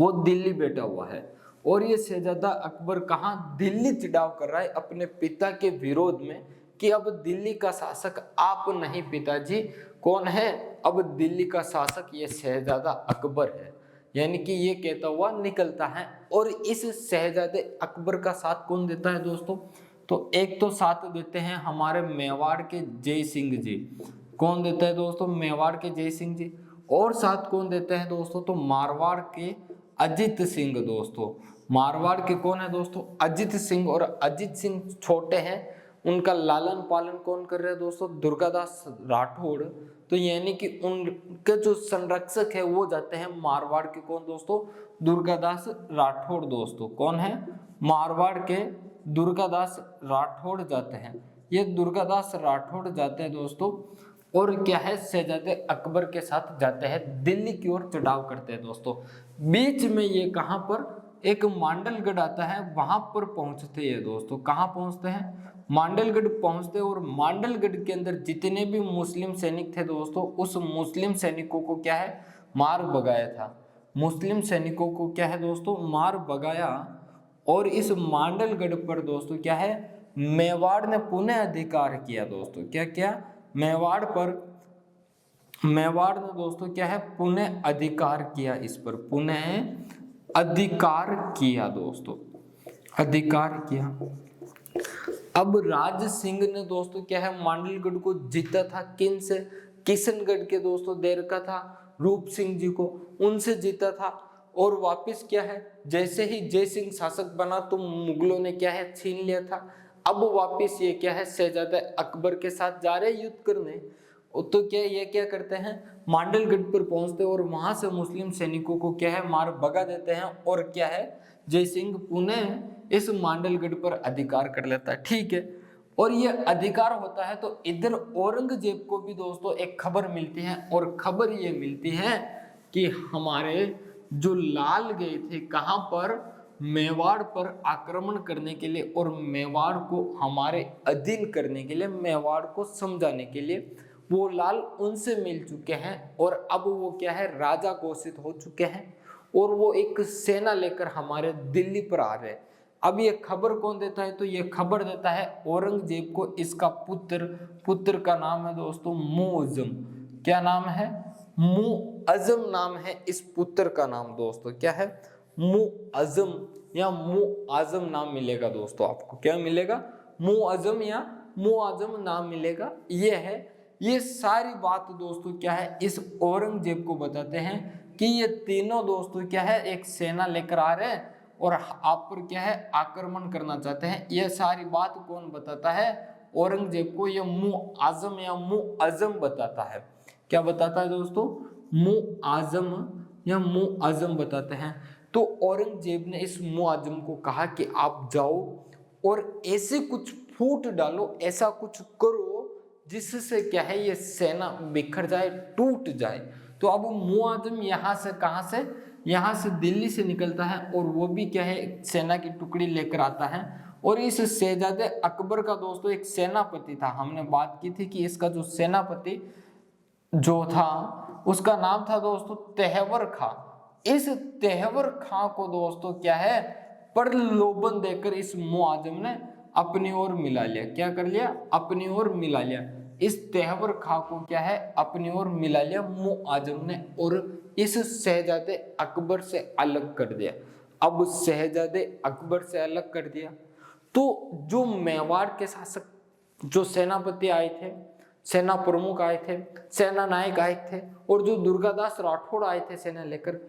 वो दिल्ली बैठा हुआ है। और ये शहजादा अकबर कहाँ, दिल्ली चिढ़ाव कर रहा है अपने पिता के विरोध में कि अब दिल्ली का शासक आप नहीं पिताजी। कौन है, अब दिल्ली का शासक ये शहजादा अकबर है। यानी कि ये कहता हुआ निकलता है। और इस शहजादे अकबर का साथ कौन देता है दोस्तों, तो एक तो साथ देते हैं हमारे मेवाड़ के जय सिंह जी। कौन देता है दोस्तों, मेवाड़ के जय सिंह जी। और साथ कौन देते हैं दोस्तों, तो मारवाड़ के अजित सिंह दोस्तों। मारवाड़ के कौन है दोस्तों, अजित सिंह। और अजित सिंह छोटे हैं, उनका लालन पालन कौन कर रहे हैं दोस्तों, दुर्गादास राठौड़। तो यानी कि उनके जो संरक्षक है वो जाते हैं मारवाड़ के कौन दोस्तों, दुर्गादास राठौड़ दोस्तों। कौन है, मारवाड़ के दुर्गादास राठौड़ जाते हैं। ये दुर्गादास राठौड़ जाते हैं दोस्तों। और क्या है, शहजादे अकबर के साथ जाते हैं दिल्ली की ओर चढ़ाव करते हैं दोस्तों। बीच में ये कहां पर, एक मांडलगढ़ आता है, वहां पर पहुंचते हैं दोस्तों। कहाँ पहुंचते हैं? मांडलगढ़ पहुंचते हैं। और मांडलगढ़ के अंदर जितने भी मुस्लिम सैनिक थे दोस्तों, उस मुस्लिम सैनिकों को क्या है, मार भगाया था। मुस्लिम सैनिकों को क्या है दोस्तों, मार भगाया। और इस मांडलगढ़ पर दोस्तों क्या है, मेवाड़ ने पुनः अधिकार किया दोस्तों। क्या क्या? मेवाड़ ने दोस्तों क्या है, पुनः अधिकार किया। इस पर पुनः अधिकार किया दोस्तों, अधिकार किया। अब राज सिंह ने दोस्तों क्या है, मांडलगढ़ को जीता था। किन से? किशनगढ़ के दोस्तों देर का था रूप सिंह जी को, उनसे जीता था। और वापस क्या है, जैसे ही जय सिंह शासक बना तो मुगलों ने क्या है, छीन लिया था। अब वापस ये क्या है, शहजादा अकबर के साथ जा रहे युद्ध करने। तो क्या ये क्या करते हैं, मांडलगढ़ पर पहुंचते और वहां से मुस्लिम सैनिकों को क्या है, मार भगा देते हैं। और क्या है, जय सिंह पुनः इस मांडलगढ़ पर अधिकार कर लेता है। ठीक है, और ये अधिकार होता है तो इधर औरंगजेब को भी दोस्तों एक खबर मिलती है। और खबर ये मिलती है कि हमारे जो लाल गए थे कहां पर, मेवाड़ पर आक्रमण करने के लिए, और मेवाड़ को हमारे अधीन करने के लिए, मेवाड़ को समझाने के लिए वो लाल उनसे मिल चुके हैं। और अब वो क्या है, राजा घोषित हो चुके हैं। और वो एक सेना लेकर हमारे दिल्ली पर आ रहे हैं। अब ये खबर कौन देता है, तो ये खबर देता है औरंगजेब को इसका पुत्र का नाम है दोस्तों मुअज्जम। क्या नाम है? मुअज्जम नाम है इस पुत्र का नाम दोस्तों। क्या है? मुअज्जम या मुआजम नाम मिलेगा दोस्तों आपको। क्या मिलेगा? मुअज्जम या मुआजम नाम मिलेगा। ये है, ये सारी बात दोस्तों क्या है, इस औरंगजेब को बताते हैं कि ये तीनों दोस्तों क्या है, एक सेना लेकर आ रहे हैं और आप पर क्या है, आक्रमण करना चाहते हैं। ये सारी बात कौन बताता है? औरंगजेब को ये मुआजम या मुअज्जम बताता है। क्या बताता है दोस्तों? मुआजम या मुअज्जम बताते हैं। तो औरंगजेब ने इस मुअज्जम को कहा कि आप जाओ और ऐसे कुछ फूट डालो, ऐसा कुछ करो जिससे क्या है, ये सेना बिखर जाए, टूट जाए। तो अब मुअज्जम यहाँ से कहाँ से, यहाँ से दिल्ली से निकलता है और वो भी क्या है, सेना की टुकड़ी लेकर आता है। और इस शहजादे अकबर का दोस्तों एक सेनापति था। हमने बात की थी कि इसका जो सेनापति जो था उसका नाम था दोस्तों तेहवर खां। इस तेहवर खां को दोस्तों क्या है, प्रलोभन देकर इस मुअज्जम ने अपनी ओर मिला लिया। क्या कर लिया? अपनी ओर मिला लिया। इस तेहवर खां को क्या है, अपनी ओर मिला लिया मुअज्जम ने, और इस शहजादे अकबर से अलग कर दिया। अब शहजादे अकबर से अलग कर दिया तो जो मेवाड़ के शासक, जो सेनापति आए थे, सेना प्रमुख आए थे, सेना नायक आए थे, और जो दुर्गादास राठौड़ आए थे सेना लेकर,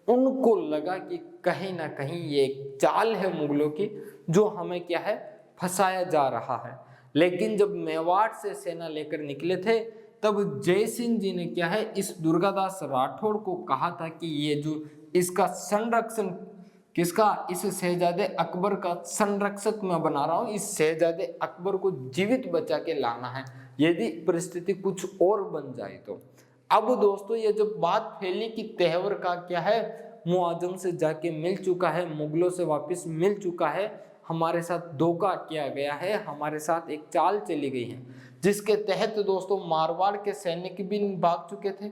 उनको लगा कि कहीं ना कहीं ये एक चाल है मुगलों की, जो हमें क्या है, फंसाया जा रहा है। लेकिन जब मेवाड़ से सेना लेकर निकले थे तब जय सिंह जी ने क्या है, इस दुर्गादास राठौड़ को कहा था कि ये जो इसका संरक्षण, किसका? इस शहजादे अकबर का संरक्षक मैं बना रहा हूं। इस शहजादे अकबर को जीवित बचा के लाना है यदि परिस्थिति कुछ और बन जाए तो। अब दोस्तों ये जब बात फैली कि तेहवर का क्या है, मुअज्जम से जाके मिल चुका है, मुगलों से वापस मिल चुका है, हमारे साथ धोखा किया गया है, हमारे साथ एक चाल चली गई है, जिसके तहत दोस्तों मारवाड़ के सैनिक भी भाग चुके थे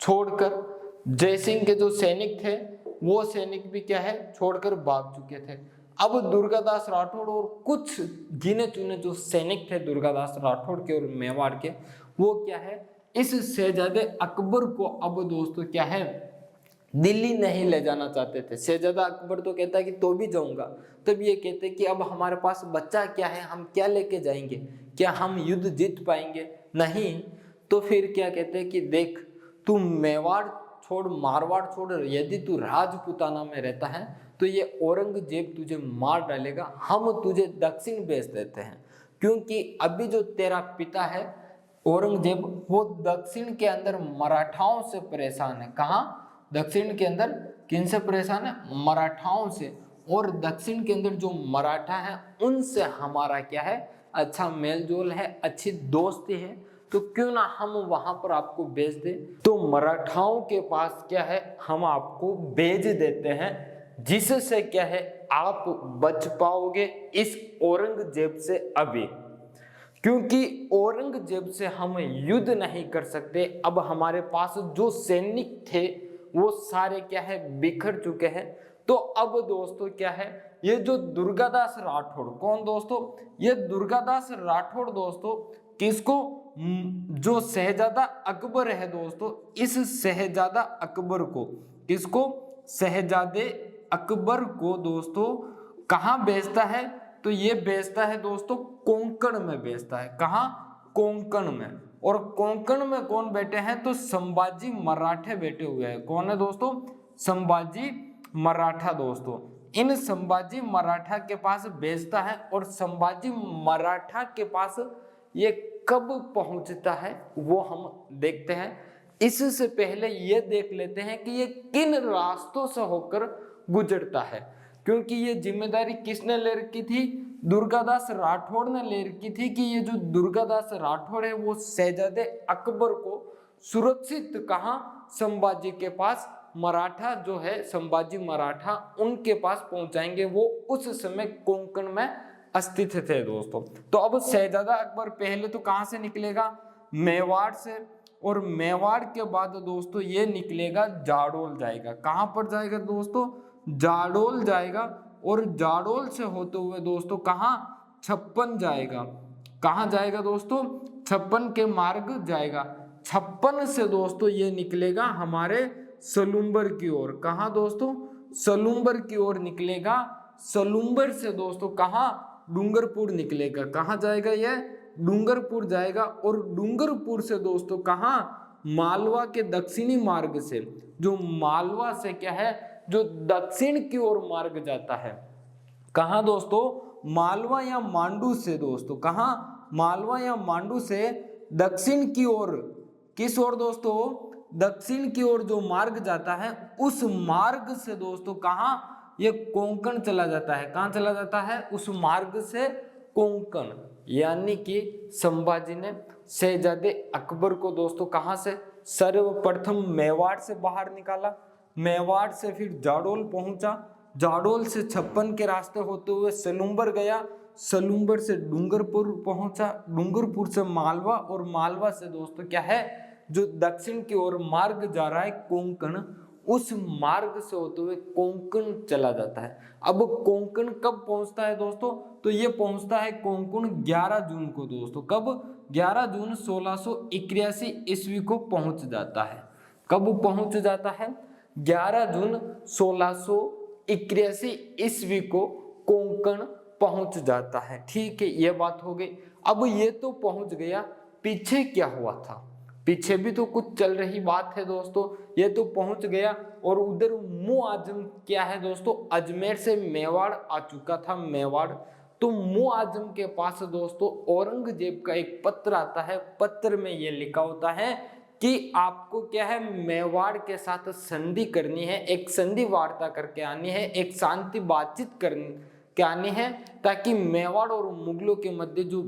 छोड़कर। जय सिंह के जो सैनिक थे वो सैनिक भी क्या है, छोड़कर भाग चुके थे। अब दुर्गादास राठौड़ और कुछ गिने चुने जो सैनिक थे दुर्गादास राठौड़ के और मेवाड़ के, वो क्या है, इस शहजादे अकबर को अब दोस्तों क्या है, दिल्ली नहीं ले जाना चाहते थे। शहजादा अकबर तो कहता है कि तो भी जाऊंगा। तब ये कहते कि अब हमारे पास बच्चा क्या है, हम क्या लेके जाएंगे, क्या हम युद्ध जीत पाएंगे? नहीं। तो फिर क्या कहते हैं कि देख, तू मेवाड़ छोड़, मारवाड़ छोड़, यदि तू राजपुताना में रहता है तो ये औरंगजेब तुझे मार डालेगा, हम तुझे दक्षिण भेज देते हैं। क्योंकि अभी जो तेरा पिता है औरंगजेब, वो दक्षिण के अंदर मराठाओं से परेशान है। कहाँ? दक्षिण के अंदर किन से परेशान है? मराठाओं से। और दक्षिण के अंदर जो मराठा है उनसे हमारा क्या है, अच्छा मेलजोल है, अच्छी दोस्ती है, तो क्यों ना हम वहां पर आपको भेज दे। तो मराठाओं के पास क्या है, हम आपको भेज देते हैं जिससे क्या है आप बच पाओगे इस औरंगजेब से अभी, क्योंकि औरंगजेब से हम युद्ध नहीं कर सकते। अब हमारे पास जो सैनिक थे वो सारे क्या है बिखर चुके हैं। तो अब दोस्तों क्या है, ये जो दुर्गादास राठौड़, कौन दोस्तों, ये दुर्गादास राठौड़ दोस्तों किसको, जो शहजादा अकबर है दोस्तों, इस शहजादा अकबर को, किसको, शहजादे अकबर को दोस्तों कहां बेचता है, तो ये बेचता है दोस्तों कोंकण में बेचता है। कहां, कोंकण में। और कोंकण में कौन बैठे हैं, तो संभाजी मराठे बैठे हुए हैं। कौन है दोस्तों, संभाजी मराठा दोस्तों। इन संभाजी मराठा के पास बेचता है और संभाजी मराठा के पास ये कब पहुंचता है वो हम देखते हैं। इससे पहले ये देख लेते हैं कि ये किन रास्तों से होकर गुजरता है, क्योंकि ये जिम्मेदारी किसने ले रखी थी, दुर्गादास राठौड़ ने ले रखी थी कि ये जो दुर्गादास राठौड़ है वो शहजादे अकबर को सुरक्षित कहां, संभाजी के पास, मराठा जो है संभाजी मराठा उनके पास पहुंचाएंगे। वो उस समय कोंकण में अस्तित्व थे दोस्तों। तो अब शहजादा अकबर पहले तो कहां से निकलेगा, मेवाड़ से, और मेवाड़ के बाद दोस्तों ये निकलेगा जाडोल जाएगा। कहां पर जाएगा दोस्तों, जाडोल जाएगा, और जाडोल से होते हुए दोस्तों कहां, छप्पन जाएगा। कहां जाएगा दोस्तों, छप्पन के मार्ग जाएगा। छप्पन से दोस्तों ये निकलेगा हमारे सलूम्बर की ओर। कहां दोस्तों, सलूम्बर की ओर निकलेगा। सलूम्बर से दोस्तों कहां, डूंगरपुर निकलेगा। कहां जाएगा ये, डूंगरपुर जाएगा। और डूंगरपुर से दोस्तों कहां, मालवा के दक्षिणी मार्ग से, जो मालवा से क्या है, जो दक्षिण की ओर मार्ग जाता है। कहां दोस्तों, मालवा या मांडू से दोस्तों, कहां, मालवा या मांडू से दक्षिण की ओर, किस ओर दोस्तों, दक्षिण की ओर जो मार्ग जाता है उस मार्ग से दोस्तों कहां, ये कोंकण चला जाता है। कहां चला जाता है, उस मार्ग से कोंकण। यानी कि संभाजी ने शहजादे अकबर को दोस्तों कहां से, सर्वप्रथम मेवाड़ से बाहर निकाला, मेवाड़ से फिर जाडोल पहुंचा, जाडोल से छप्पन के रास्ते होते हुए सलूम्बर गया, सलूम्बर से डूंगरपुर पहुंचा, डूंगरपुर से मालवा, और मालवा से दोस्तों क्या है, जो दक्षिण की ओर मार्ग जा रहा है कोंकण, उस मार्ग से होते हुए कोंकण चला जाता है। अब कोंकण कब पहुंचता है दोस्तों, तो ये पहुंचता है कोंकण 11 जून को दोस्तों। कब, 11 जून 1681 ईस्वी को पहुंच जाता है। कब पहुंच जाता है, 11 जून 1681 ईस्वी को कोंकण पहुंच जाता है। ठीक है, ये बात हो गई। अब ये तो पहुंच गया, पीछे क्या हुआ था, पीछे भी तो कुछ चल रही बात है दोस्तों। ये तो पहुंच गया, और उधर मुआजम क्या है दोस्तों, अजमेर से मेवाड़ आ चुका था, मेवाड़। तो मुआजम के पास दोस्तों औरंगजेब का एक पत्र आता है। पत्र में ये लिखा होता है कि आपको क्या है, मेवाड़ के साथ संधि करनी है, एक संधि वार्ता करके आनी है, एक शांति बातचीत करके आनी है, ताकि मेवाड़ और मुगलों के मध्य जो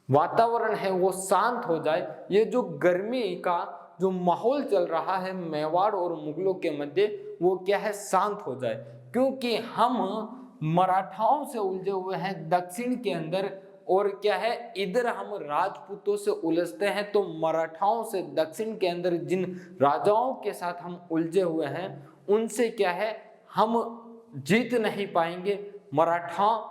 वातावरण है वो शांत हो जाए। ये जो गर्मी का जो माहौल चल रहा है मेवाड़ और मुगलों के मध्य, वो क्या है, शांत हो जाए। क्योंकि हम मराठाओं से उलझे हुए हैं दक्षिण के अंदर, और क्या है, इधर हम राजपूतों से उलझते हैं। तो मराठाओं से दक्षिण के अंदर जिन राजाओं के साथ हम उलझे हुए हैं उनसे क्या है, हम जीत नहीं पाएंगे, मराठाओं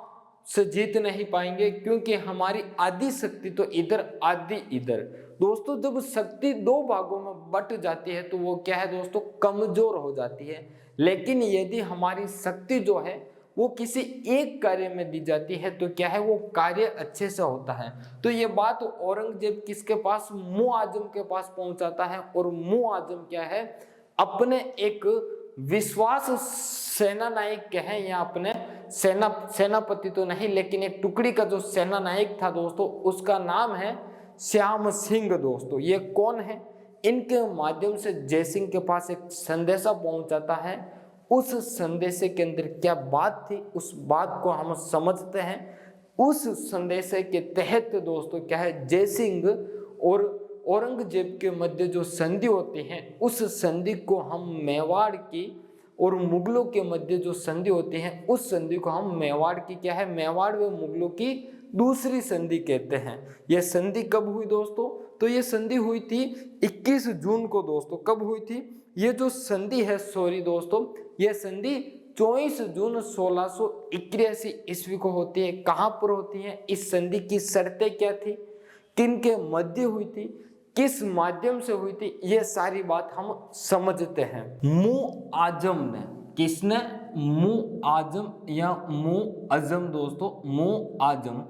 से जीत नहीं पाएंगे, क्योंकि हमारी आधी शक्ति तो इधर, आधी इधर। दोस्तों जब शक्ति दो भागों में बट जाती है तो वो क्या है दोस्तों, कमजोर हो जाती है। लेकिन यदि हमारी शक्ति जो है वो किसी एक कार्य में दी जाती है तो क्या है, वो कार्य अच्छे से होता है। तो ये बात औरंगजेब किसके पास, मुआजम के पास पहुंचाता है। और मुआजम क्या है, अपने एक विश्वास सेना नायक कहें या अपने सेनापति तो नहीं, लेकिन एक टुकड़ी का जो सेना नायक था दोस्तों, उसका नाम है श्याम सिंह दोस्तों। ये कौन है, इनके माध्यम से जयसिंह के पास एक संदेशा पहुंचाता है। उस संदेशे के अंदर क्या बात थी, उस बात को हम समझते हैं। उस संदेशे के तहत दोस्तों क्या है, जयसिंह और औरंगजेब के मध्य जो संधि होती है, उस संधि को हम मेवाड़ की और मुगलों के मध्य जो संधि होती है उस संधि को हम मेवाड़ की क्या है, मेवाड़ व मुगलों की दूसरी संधि कहते हैं। यह संधि कब हुई दोस्तों? तो ये संधि हुई थी 21 जून को दोस्तों। कब हुई थी ये जो संधि है? सॉरी दोस्तों, यह संधि 24 जून 1681 ईस्वी को होती है। कहां पर होती है? इस संधि की शर्तें क्या थी, किन के मध्य हुई थी, किस माध्यम से हुई थी, ये सारी बात हम समझते हैं। मुआजम ने, किसने? मुआजम या मुअज़्ज़म दोस्तों, मुआजम।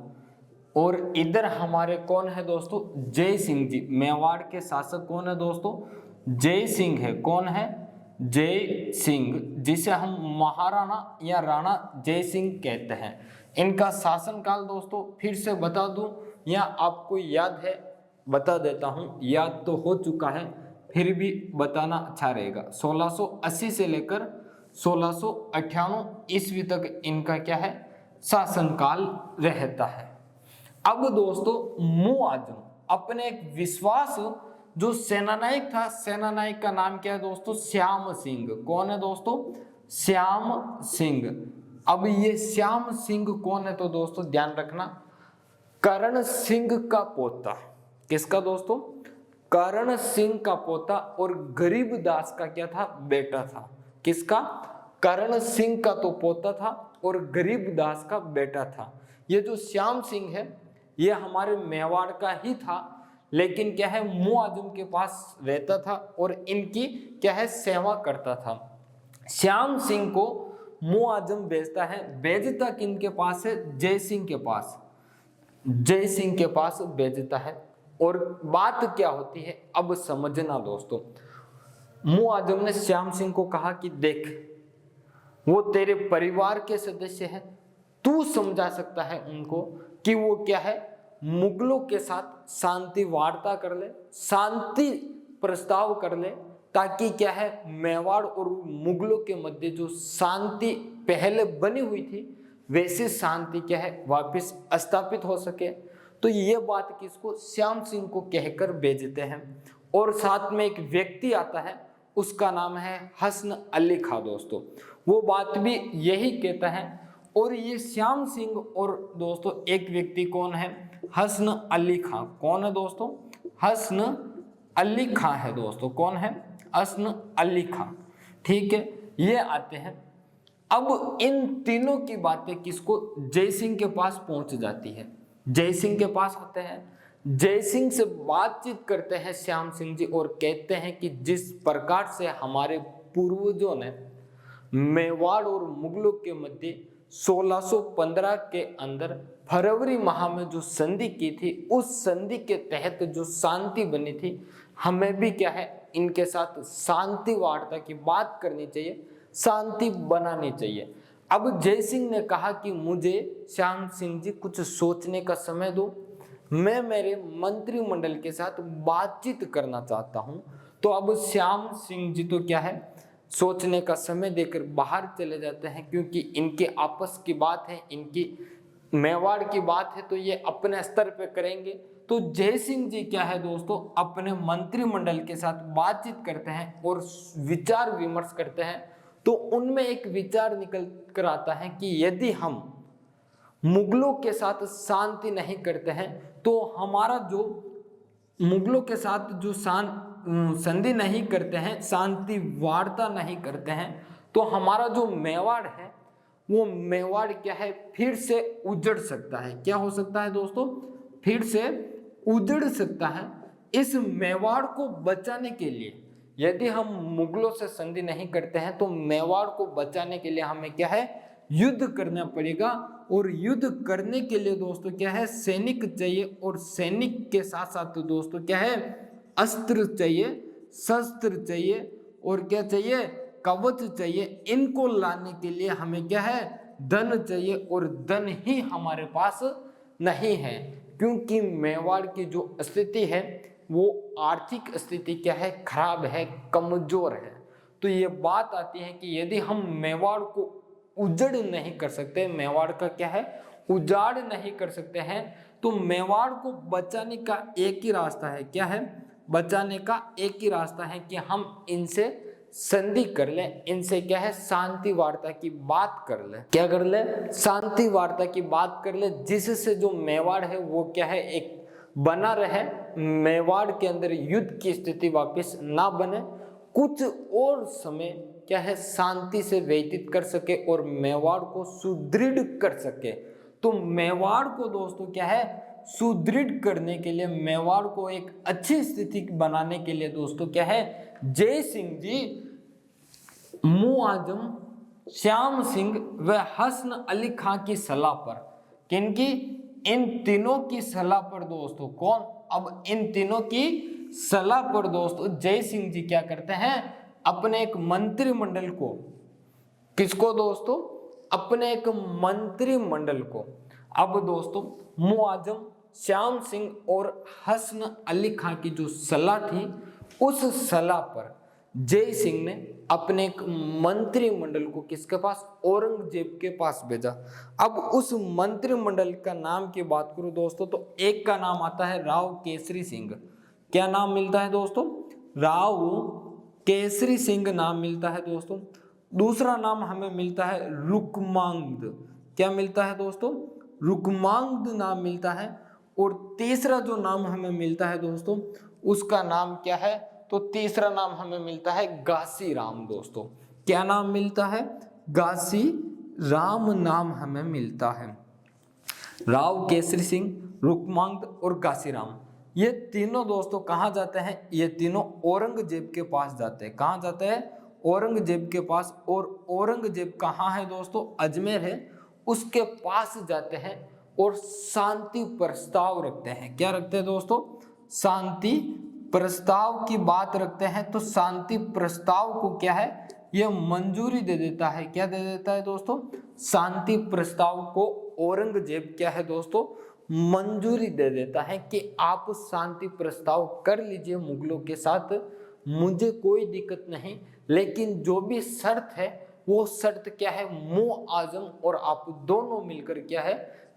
और इधर हमारे कौन है दोस्तों? जय सिंह जी। मेवाड़ के शासक कौन है दोस्तों? जय सिंह है। कौन है? जय सिंह, जिसे हम महाराणा या राणा जय सिंह कहते हैं। इनका शासनकाल दोस्तों फिर से बता दूं या आपको याद है? बता देता हूं, याद तो हो चुका है फिर भी बताना अच्छा रहेगा। 1680 से लेकर 1698 ईस्वी तक इनका क्या है? शासनकाल रहता है। अब दोस्तों मुआजम अपने एक विश्वास जो सेनानायक था, सेनानायक का नाम क्या है दोस्तों? श्याम सिंह। कौन है दोस्तों? श्याम सिंह। अब ये श्याम सिंह कौन है? तो दोस्तों ध्यान रखना, करण सिंह का पोता। किसका दोस्तों? करण सिंह का पोता। और गरीबदास का क्या था? बेटा था। किसका? करण सिंह का तो पोता था और गरीबदास का बेटा था। ये जो श्याम सिंह है ये हमारे मेवाड़ का ही था, लेकिन क्या है, मुआजम के पास रहता था और इनकी क्या है, सेवा करता था। श्याम सिंह को मुआजम भेजता है, भेजता किनके पास है? जय सिंह के पास। जय सिंह के पास भेजता है। और बात क्या होती है अब समझना दोस्तों। मुआजम ने श्याम सिंह को कहा कि देख, वो तेरे परिवार के सदस्य हैं, तू समझा सकता है उनको कि वो क्या है, मुगलों के साथ शांति वार्ता कर ले, शांति प्रस्ताव कर ले, ताकि क्या है, मेवाड़ और मुगलों के मध्य जो शांति पहले बनी हुई थी वैसी शांति क्या है, वापस स्थापित हो सके। तो ये बात किसको? श्याम सिंह को कहकर भेजते हैं। और साथ में एक व्यक्ति आता है, उसका नाम है हसन अली खां दोस्तों। वो बात भी यही कहता है। और ये श्याम सिंह और दोस्तों एक व्यक्ति कौन है? हसन अली खां। कौन है दोस्तों? हसन अली खां है दोस्तों। कौन है? हसन अली खां। ठीक है, ये आते हैं। अब इन तीनों की बातें किसको? जय सिंह के पास पहुंच जाती है। जय सिंह के पास आते हैं, जय सिंह से बातचीत करते हैं श्याम सिंह जी और कहते हैं कि जिस प्रकार से हमारे पूर्वजों ने मेवाड़ और मुगलों के मध्य 1615 के अंदर फरवरी माह में जो संधि की थी, उस संधि के तहत जो शांति बनी थी, हमें भी क्या है, इनके साथ शांति वार्ता की बात करनी चाहिए, शांति बनानी चाहिए। अब जय सिंह ने कहा कि मुझे श्याम सिंह जी कुछ सोचने का समय दो, मैं मेरे मंत्रिमंडल के साथ बातचीत करना चाहता हूं। तो अब श्याम सिंह जी तो क्या है, सोचने का समय देकर बाहर चले जाते हैं, क्योंकि इनके आपस की बात है, इनकी मेवाड़ की बात है, तो ये अपने स्तर पे करेंगे। तो जय सिंह जी क्या है दोस्तों, अपने मंत्रिमंडल के साथ बातचीत करते हैं और विचार विमर्श करते हैं। तो उनमें एक विचार निकल कर आता है कि यदि हम मुगलों के साथ शांति नहीं करते हैं, तो हमारा जो मुगलों के साथ जो संधि नहीं करते हैं, शांति वार्ता नहीं करते हैं, तो हमारा जो मेवाड़ है वो मेवाड़ क्या है, फिर से उजड़ सकता है। क्या हो सकता है दोस्तों? फिर से उजड़ सकता है। इस मेवाड़ को बचाने के लिए यदि हम मुगलों से संधि नहीं करते हैं, तो मेवाड़ को बचाने के लिए हमें क्या है, युद्ध करना पड़ेगा। और युद्ध करने के लिए दोस्तों क्या है, सैनिक चाहिए। और सैनिक के साथ साथ दोस्तों क्या है, अस्त्र चाहिए, शस्त्र चाहिए, और क्या चाहिए, कवच चाहिए। इनको लाने के लिए हमें क्या है, धन चाहिए। और धन ही हमारे पास नहीं है, क्योंकि मेवाड़ की जो स्थिति है वो आर्थिक स्थिति क्या है, खराब है, कमजोर है। तो ये बात आती है कि यदि हम मेवाड़ को उजड़ नहीं कर सकते, मेवाड़ का क्या है, उजाड़ नहीं कर सकते हैं, तो मेवाड़ को बचाने का एक ही रास्ता है। क्या है? बचाने का एक ही रास्ता है कि हम इनसे संधि कर ले, इनसे क्या है शांति वार्ता की बात कर ले। क्या कर ले? शांति वार्ता की बात कर ले, जिससे जो मेवाड़ है वो क्या है एक बना रहे, मेवाड़ के अंदर युद्ध की स्थिति वापस ना बने, कुछ और समय क्या है शांति से व्यतीत कर सके और मेवाड़ को सुदृढ़ कर सके। तो मेवाड़ को दोस्तों क्या है सुदृढ़ करने के लिए, मेवाड़ को एक अच्छी स्थिति बनाने के लिए दोस्तों क्या है जय सिंह जी मुआजम, श्याम सिंह व हसन अली खां की सलाह पर, किनकी? इन तीनों की सलाह पर दोस्तों। कौन? अब इन तीनों की सलाह पर दोस्तों जय सिंह जी क्या करते हैं, अपने एक मंत्रिमंडल को, किसको दोस्तों? अपने एक मंत्रिमंडल को। अब दोस्तों मुआजम, श्याम सिंह और हसन अली खां की जो सलाह थी, उस सलाह पर जय सिंह ने अपने एक मंत्रिमंडल को किसके पास? औरंगजेब के पास भेजा। अब उस मंत्रिमंडल का नाम की बात करूं दोस्तों तो एक का नाम आता है राव केसरी सिंह। क्या नाम मिलता है दोस्तों? राव केसरी सिंह नाम मिलता है दोस्तों। दूसरा नाम हमें मिलता है रुकमांगद। क्या मिलता है दोस्तों? रुकमांगद नाम मिलता है। और तीसरा जो नाम हमें मिलता है दोस्तों उसका नाम क्या है? तो तीसरा नाम हमें मिलता है घासी राम दोस्तों। क्या नाम मिलता है? घासी राम नाम हमें मिलता है। राव केसरी सिंह, रुकमांगद और घासी राम, ये तीनों दोस्तों कहाँ जाते हैं? ये तीनों औरंगजेब के पास जाते हैं। कहाँ जाते हैं? औरंगजेब के पास। और औरंगजेब कहाँ है दोस्तों? अजमेर है, उसके पास जाते हैं और शांति प्रस्ताव रखते हैं। क्या रखते हैं दोस्तों? शांति प्रस्ताव की बात रखते हैं। तो शांति प्रस्ताव को क्या है यह मंजूरी दे देता है। क्या दे देता है दोस्तों? शांति प्रस्ताव को औरंगजेब क्या है दोस्तों मंजूरी दे देता है कि आप शांति प्रस्ताव कर लीजिए मुगलों के साथ, मुझे कोई दिक्कत नहीं, लेकिन जो भी शर्त है वो शर्त क्या है मुआजम और आप दोनों मिलकर क्या है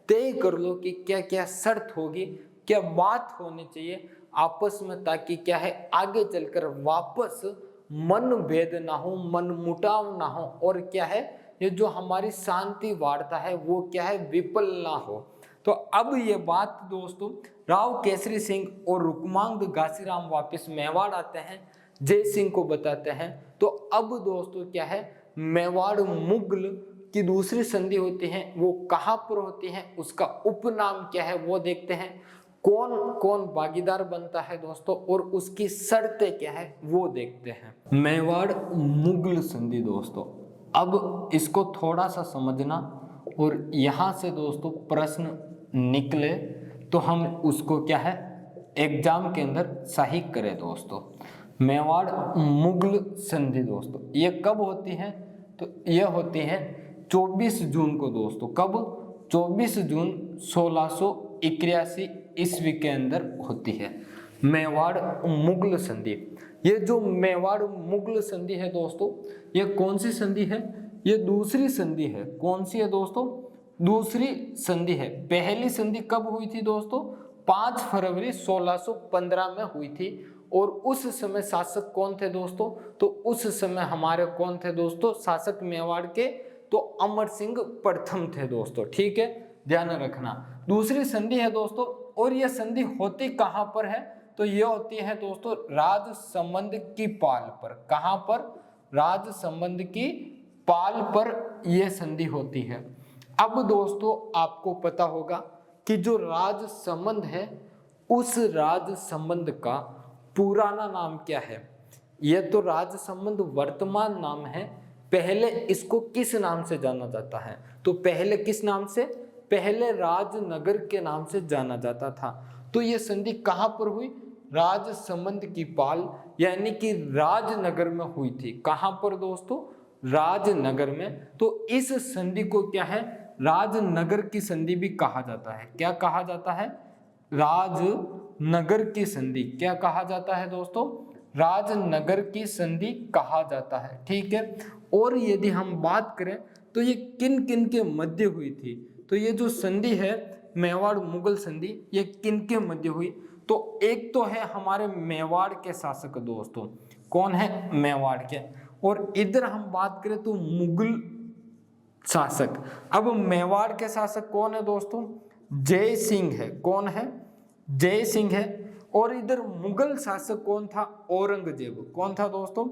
तय कर लो कि क्या क्या शर्त होगी, क्या बात होनी चाहिए आपस में, ताकि क्या है आगे चलकर वापस मनभेद ना हो, मन मुटाव ना हो और क्या है ये जो हमारी शांति वार्ता है वो क्या है विफल ना हो। तो अब ये बात दोस्तों राव केसरी सिंह और रुकमांगद घासीराम वापस मेवाड़ आते हैं, जय सिंह को बताते हैं। तो अब दोस्तों क्या है मेवाड़ मुगल की दूसरी संधि होती है वो कहाँ पर होती है, उसका उपनाम क्या है वो देखते हैं, कौन कौन भागीदार बनता है दोस्तों और उसकी शर्तें क्या है वो देखते हैं। मेवाड़ मुगल संधि दोस्तों, अब इसको थोड़ा सा समझना और यहाँ से दोस्तों प्रश्न निकले तो हम उसको क्या है एग्जाम के अंदर सही करें दोस्तों। मेवाड़ मुगल संधि दोस्तों ये कब होती है? तो ये होती है 24 जून को दोस्तों। कब? 24 जून 1681 ईस्वी के अंदर होती है मेवाड़ मुगल संधि। ये जो मेवाड़ मुगल संधि है दोस्तों ये कौन सी संधि है? ये दूसरी संधि है। कौन सी है दोस्तों? दूसरी संधि है। पहली संधि कब हुई थी दोस्तों? 5 फरवरी 1615 में हुई थी। और उस समय शासक कौन थे दोस्तों? तो उस समय हमारे कौन थे दोस्तों शासक मेवाड़ के? तो अमर सिंह प्रथम थे दोस्तों। ठीक है, ध्यान रखना। दूसरी संधि है दोस्तों और यह संधि होती कहां पर है? तो यह होती है दोस्तों राज संबंध की पाल पर। कहां पर? राज संबंध की पाल पर यह संधि होती है। अब दोस्तों आपको पता होगा कि जो राज संबंध है उस राज संबंध का पुराना नाम क्या है? यह तो राज संबंध वर्तमान नाम है, पहले इसको किस नाम से जाना जाता है? तो पहले किस नाम से? पहले राजनगर के नाम से जाना जाता था। तो यह संधि कहां पर हुई? राज संबंध की पाल यानी कि राजनगर में हुई थी। कहां पर दोस्तों? राजनगर में। तो इस संधि को क्या है राजनगर की संधि भी कहा जाता है। क्या कहा जाता है? राजनगर की संधि। क्या कहा जाता है दोस्तों? राजनगर की संधि कहा जाता है। ठीक है, और यदि हम बात करें तो ये किन किन के मध्य हुई थी? तो ये जो संधि है मेवाड़ मुगल संधि ये किन के मध्य हुई? तो एक तो है हमारे मेवाड़ के शासक दोस्तों। कौन है? मेवाड़ के। और इधर हम बात करें तो मुगल शासक। अब मेवाड़ के शासक कौन है दोस्तों? जय सिंह है। कौन है? जय सिंह है। और इधर मुगल शासक कौन था? औरंगजेब। कौन था दोस्तों?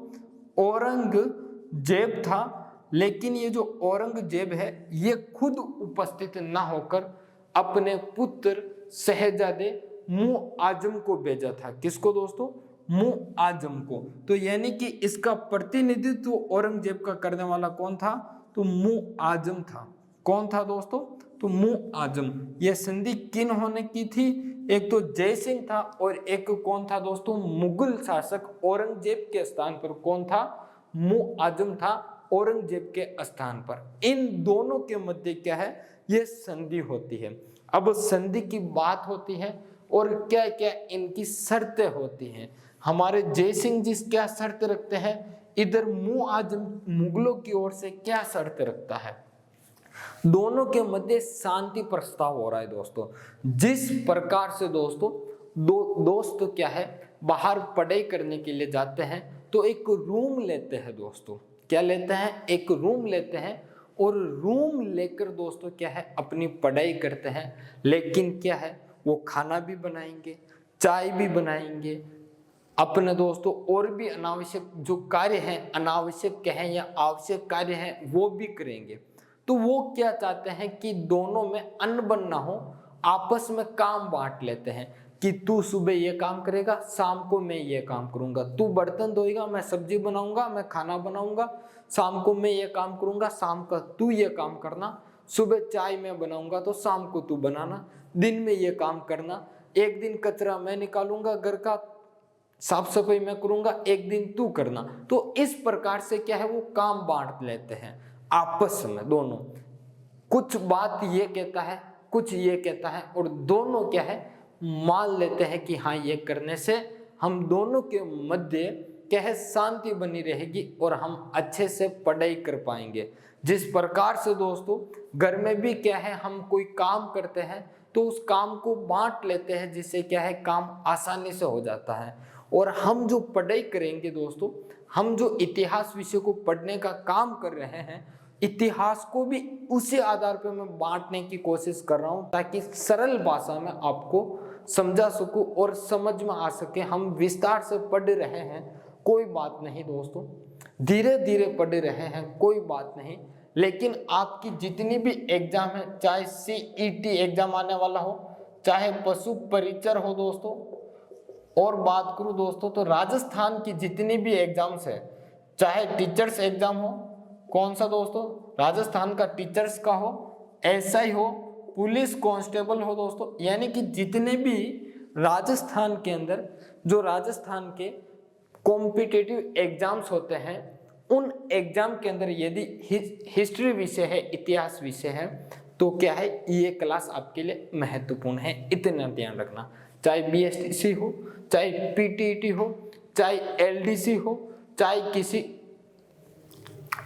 औरंगजेब था। लेकिन ये जो औरंगजेब है ये खुद उपस्थित ना होकर अपने पुत्र शहजादे मुआजम को भेजा था। किसको दोस्तों? मुआजम को। तो यानी कि इसका प्रतिनिधित्व औरंगजेब का करने वाला कौन था? तो मुआजम था। कौन था दोस्तों? तो मुआजम। यह संधि किन होने की थी? एक तो जय सिंह था और एक कौन था दोस्तों? मुगल शासक औरंगजेब के स्थान पर कौन था? मुआजम था औरंगजेब के स्थान पर। इन दोनों के मध्य क्या है? यह संधि होती है। अब संधि की बात होती है और क्या क्या इनकी शर्तें होती हैं। हमारे जय सिंह जी क्या शर्त रखते हैं, इधर मुआजम मुगलों की ओर से क्या शर्त रखता है। दोनों के मध्य शांति प्रस्ताव हो रहा है दोस्तों। जिस प्रकार से दोस्तों दोस्त क्या है बाहर पढ़ाई करने के लिए जाते हैं तो एक रूम लेते हैं दोस्तों। क्या लेते हैं? एक रूम लेते हैं और रूम लेकर दोस्तों क्या है अपनी पढ़ाई करते हैं। लेकिन क्या है वो खाना भी बनाएंगे, चाय भी बनाएंगे, अपने दोस्तों और भी अनावश्यक जो कार्य हैं, अनावश्यक कहें या आवश्यक कार्य हैं, वो भी करेंगे। तो वो क्या चाहते हैं कि दोनों में अनबन ना हो, आपस में काम बांट लेते हैं कि तू सुबह ये काम करेगा, शाम को मैं ये काम करूंगा, तू बर्तन धोएगा, मैं सब्जी बनाऊंगा, मैं खाना बनाऊंगा, शाम को मैं ये काम करूंगा, शाम का तू ये काम करना, सुबह चाय मैं बनाऊंगा तो शाम को तू बनाना, दिन में ये काम करना, एक दिन कचरा मैं निकालूंगा, घर का साफ सफाई मैं करूंगा, एक दिन तू करना। तो इस प्रकार से क्या है वो काम बांट लेते हैं आपस में दोनों। कुछ बात ये कहता है, कुछ ये कहता है और दोनों क्या है मान लेते हैं कि हाँ ये करने से हम दोनों के मध्य क्या है शांति बनी रहेगी और हम अच्छे से पढ़ाई कर पाएंगे। जिस प्रकार से दोस्तों घर में भी क्या है हम कोई काम करते हैं तो उस काम को बांट लेते हैं जिससे क्या है काम आसानी से हो जाता है। और हम जो पढ़ाई करेंगे दोस्तों, हम जो इतिहास विषय को पढ़ने का काम कर रहे हैं, इतिहास को भी उसी आधार पर मैं बांटने की कोशिश कर रहा हूं ताकि सरल भाषा में आपको समझा सकूं और समझ में आ सके। हम विस्तार से पढ़ रहे हैं कोई बात नहीं दोस्तों, धीरे धीरे पढ़ रहे हैं कोई बात नहीं, लेकिन आपकी जितनी भी एग्जाम है, चाहे CET एग्जाम आने वाला हो, चाहे पशु परिचर हो दोस्तों, और बात करूं दोस्तों तो राजस्थान की जितनी भी एग्जाम्स है, चाहे टीचर्स एग्जाम हो, कौन सा दोस्तों राजस्थान का टीचर्स का हो, SI हो, पुलिस कांस्टेबल हो दोस्तों, यानी कि जितने भी राजस्थान के अंदर जो राजस्थान के कॉम्पिटिटिव एग्जाम्स होते हैं उन एग्जाम के अंदर यदि हिस्ट्री विषय है, इतिहास विषय है, तो क्या है ये क्लास आपके लिए महत्वपूर्ण है, इतना ध्यान रखना। चाहे BSTC हो, चाहे PTET हो, चाहे LDC हो, चाहे किसी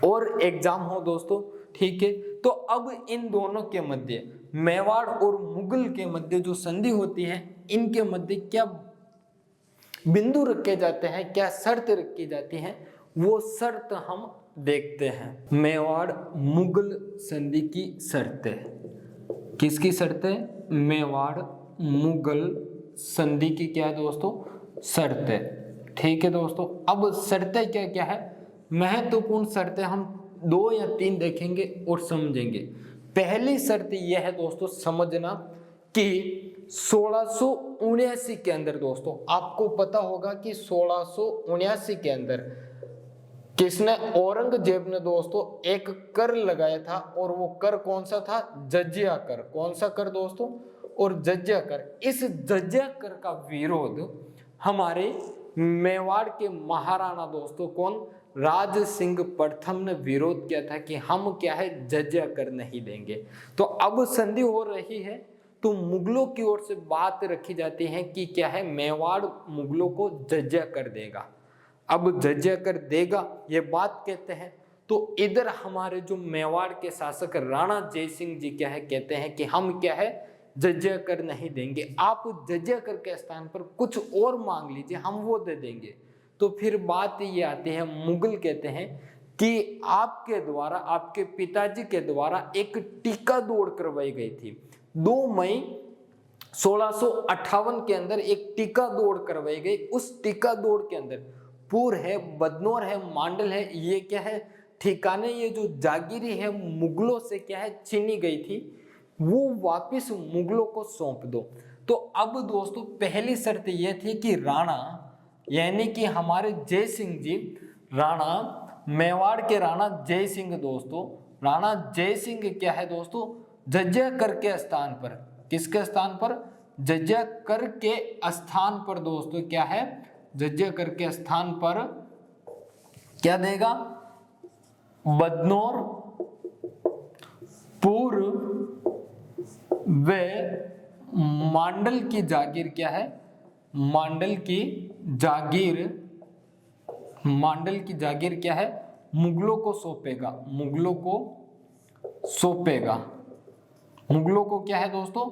और एग्जाम हो दोस्तों, ठीक है। तो अब इन दोनों के मध्य मेवाड़ और मुगल के मध्य जो संधि होती है, इनके मध्य क्या बिंदु रखे जाते हैं, क्या शर्त रखी जाती हैं, वो शर्त हम देखते हैं। मेवाड़ मुगल संधि की शर्तें। किसकी शर्तें? मेवाड़ मुगल संधि की क्या है दोस्तों? शर्तें। ठीक है दोस्तों, अब शर्तें क्या क्या है, महत्वपूर्ण शर्तें हम 2 या 3 देखेंगे और समझेंगे। पहली शर्त यह है दोस्तों समझना कि 1679 के अंदर दोस्तों आपको पता होगा कि 1679 के अंदर किसने? औरंगजेब ने दोस्तों एक कर लगाया था और वो कर कौन सा था? जजिया कर। कौन सा कर दोस्तों? और जजिया कर। इस जजिया कर का विरोध हमारे मेवाड़ के महाराणा दोस्तों कौन? राज सिंह प्रथम ने विरोध किया था कि हम क्या है जजिया कर नहीं देंगे। तो अब संधि हो रही है तो मुगलों की ओर से बात रखी जाती है कि क्या है मेवाड़ मुगलों को जजिया कर देगा। अब जजिया कर देगा ये बात कहते हैं, तो इधर हमारे जो मेवाड़ के शासक राणा जय सिंह जी क्या है कहते हैं कि हम क्या है जजिया कर नहीं देंगे, आप जजिया कर के स्थान पर कुछ और मांग लीजिए, हम वो दे देंगे। तो फिर बात ये आती है, मुगल कहते हैं कि आपके द्वारा, आपके पिताजी के द्वारा एक टीका दौड़ करवाई गई थी। 2 मई 1658 के अंदर एक टीका दौड़ करवाई गई। उस टीका दौड़ के अंदर पूर है, बदनौर है, मांडल है, ये क्या है ठिकाने, ये जो जागीरी है मुगलों से क्या है छीनी गई थी, वो वापस मुगलों को सौंप दो। तो अब दोस्तों पहली शर्त यह थी कि राणा यानी कि हमारे जय सिंह जी, राणा मेवाड़ के राणा जय सिंह दोस्तों, राणा जय सिंह क्या है दोस्तों, जज्जा कर के स्थान पर, किसके स्थान पर, जज्जा कर के स्थान पर दोस्तों क्या है, जज्जा कर के स्थान पर क्या देगा, बदनौर, पूर्व व मांडल की जागीर क्या है, मांडल की जागीर, मांडल की जागीर क्या है, मुगलों को सौंपेगा, मुगलों को सौंपेगा, मुगलों को क्या है दोस्तों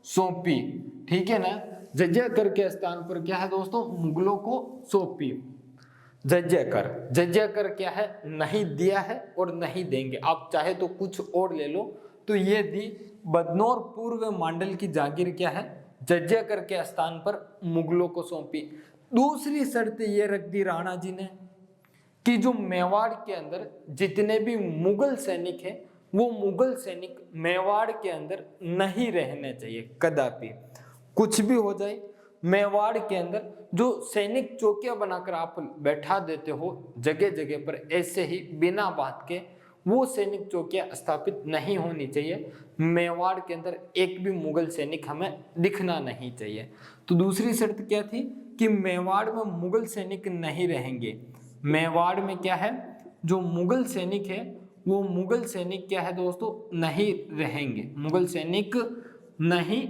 सौंपी, ठीक है ना। जज्जा कर के स्थान पर क्या है दोस्तों, मुगलों को सौंपी। जज्जा कर क्या है, नहीं दिया है और नहीं देंगे, आप चाहे तो कुछ और ले लो, तो ये दी बदनौर पूर्व मांडल की जागीर क्या है, जज्जा कर के स्थान पर मुगलों को सौंपी। दूसरी शर्त ये रख दी राणा जी ने कि जो मेवाड़ के अंदर जितने भी मुगल सैनिक हैं, वो मुगल सैनिक मेवाड़ के अंदर नहीं रहने चाहिए कदापि, कुछ भी हो जाए। मेवाड़ के अंदर जो सैनिक चौकियां बनाकर आप बैठा देते हो जगह जगह पर, ऐसे ही बिना बात के वो सैनिक चौकियां स्थापित नहीं होनी चाहिए। मेवाड़ के अंदर एक भी मुगल सैनिक हमें दिखना नहीं चाहिए। तो दूसरी शर्त क्या थी कि मेवाड़ में मुगल सैनिक नहीं रहेंगे। मेवाड़ में क्या है, जो मुगल सैनिक है वो मुगल सैनिक क्या है दोस्तों नहीं रहेंगे, मुगल सैनिक नहीं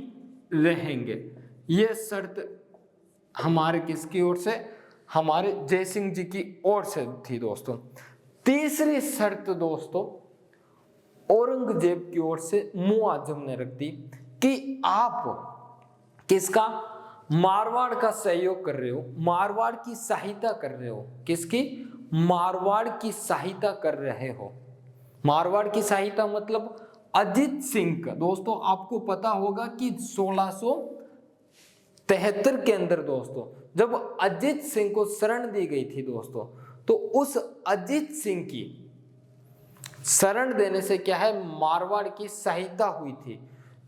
रहेंगे। ये शर्त हमारे किसकी ओर से, हमारे जय सिंह जी की ओर से थी दोस्तों। तीसरी शर्त दोस्तों औरंगजेब की ओर से मुआजम ने रख दी कि आप किसका, मारवाड़ का सहयोग कर रहे हो, मारवाड़ की सहायता कर रहे हो, किसकी, मारवाड़ की सहायता कर रहे हो। मारवाड़ की सहायता मतलब अजीत सिंह का। दोस्तों आपको पता होगा कि 1673 के अंदर दोस्तों जब अजीत सिंह को शरण दी गई थी दोस्तों, तो उस अजीत सिंह की शरण देने से क्या है मारवाड़ की सहायता हुई थी।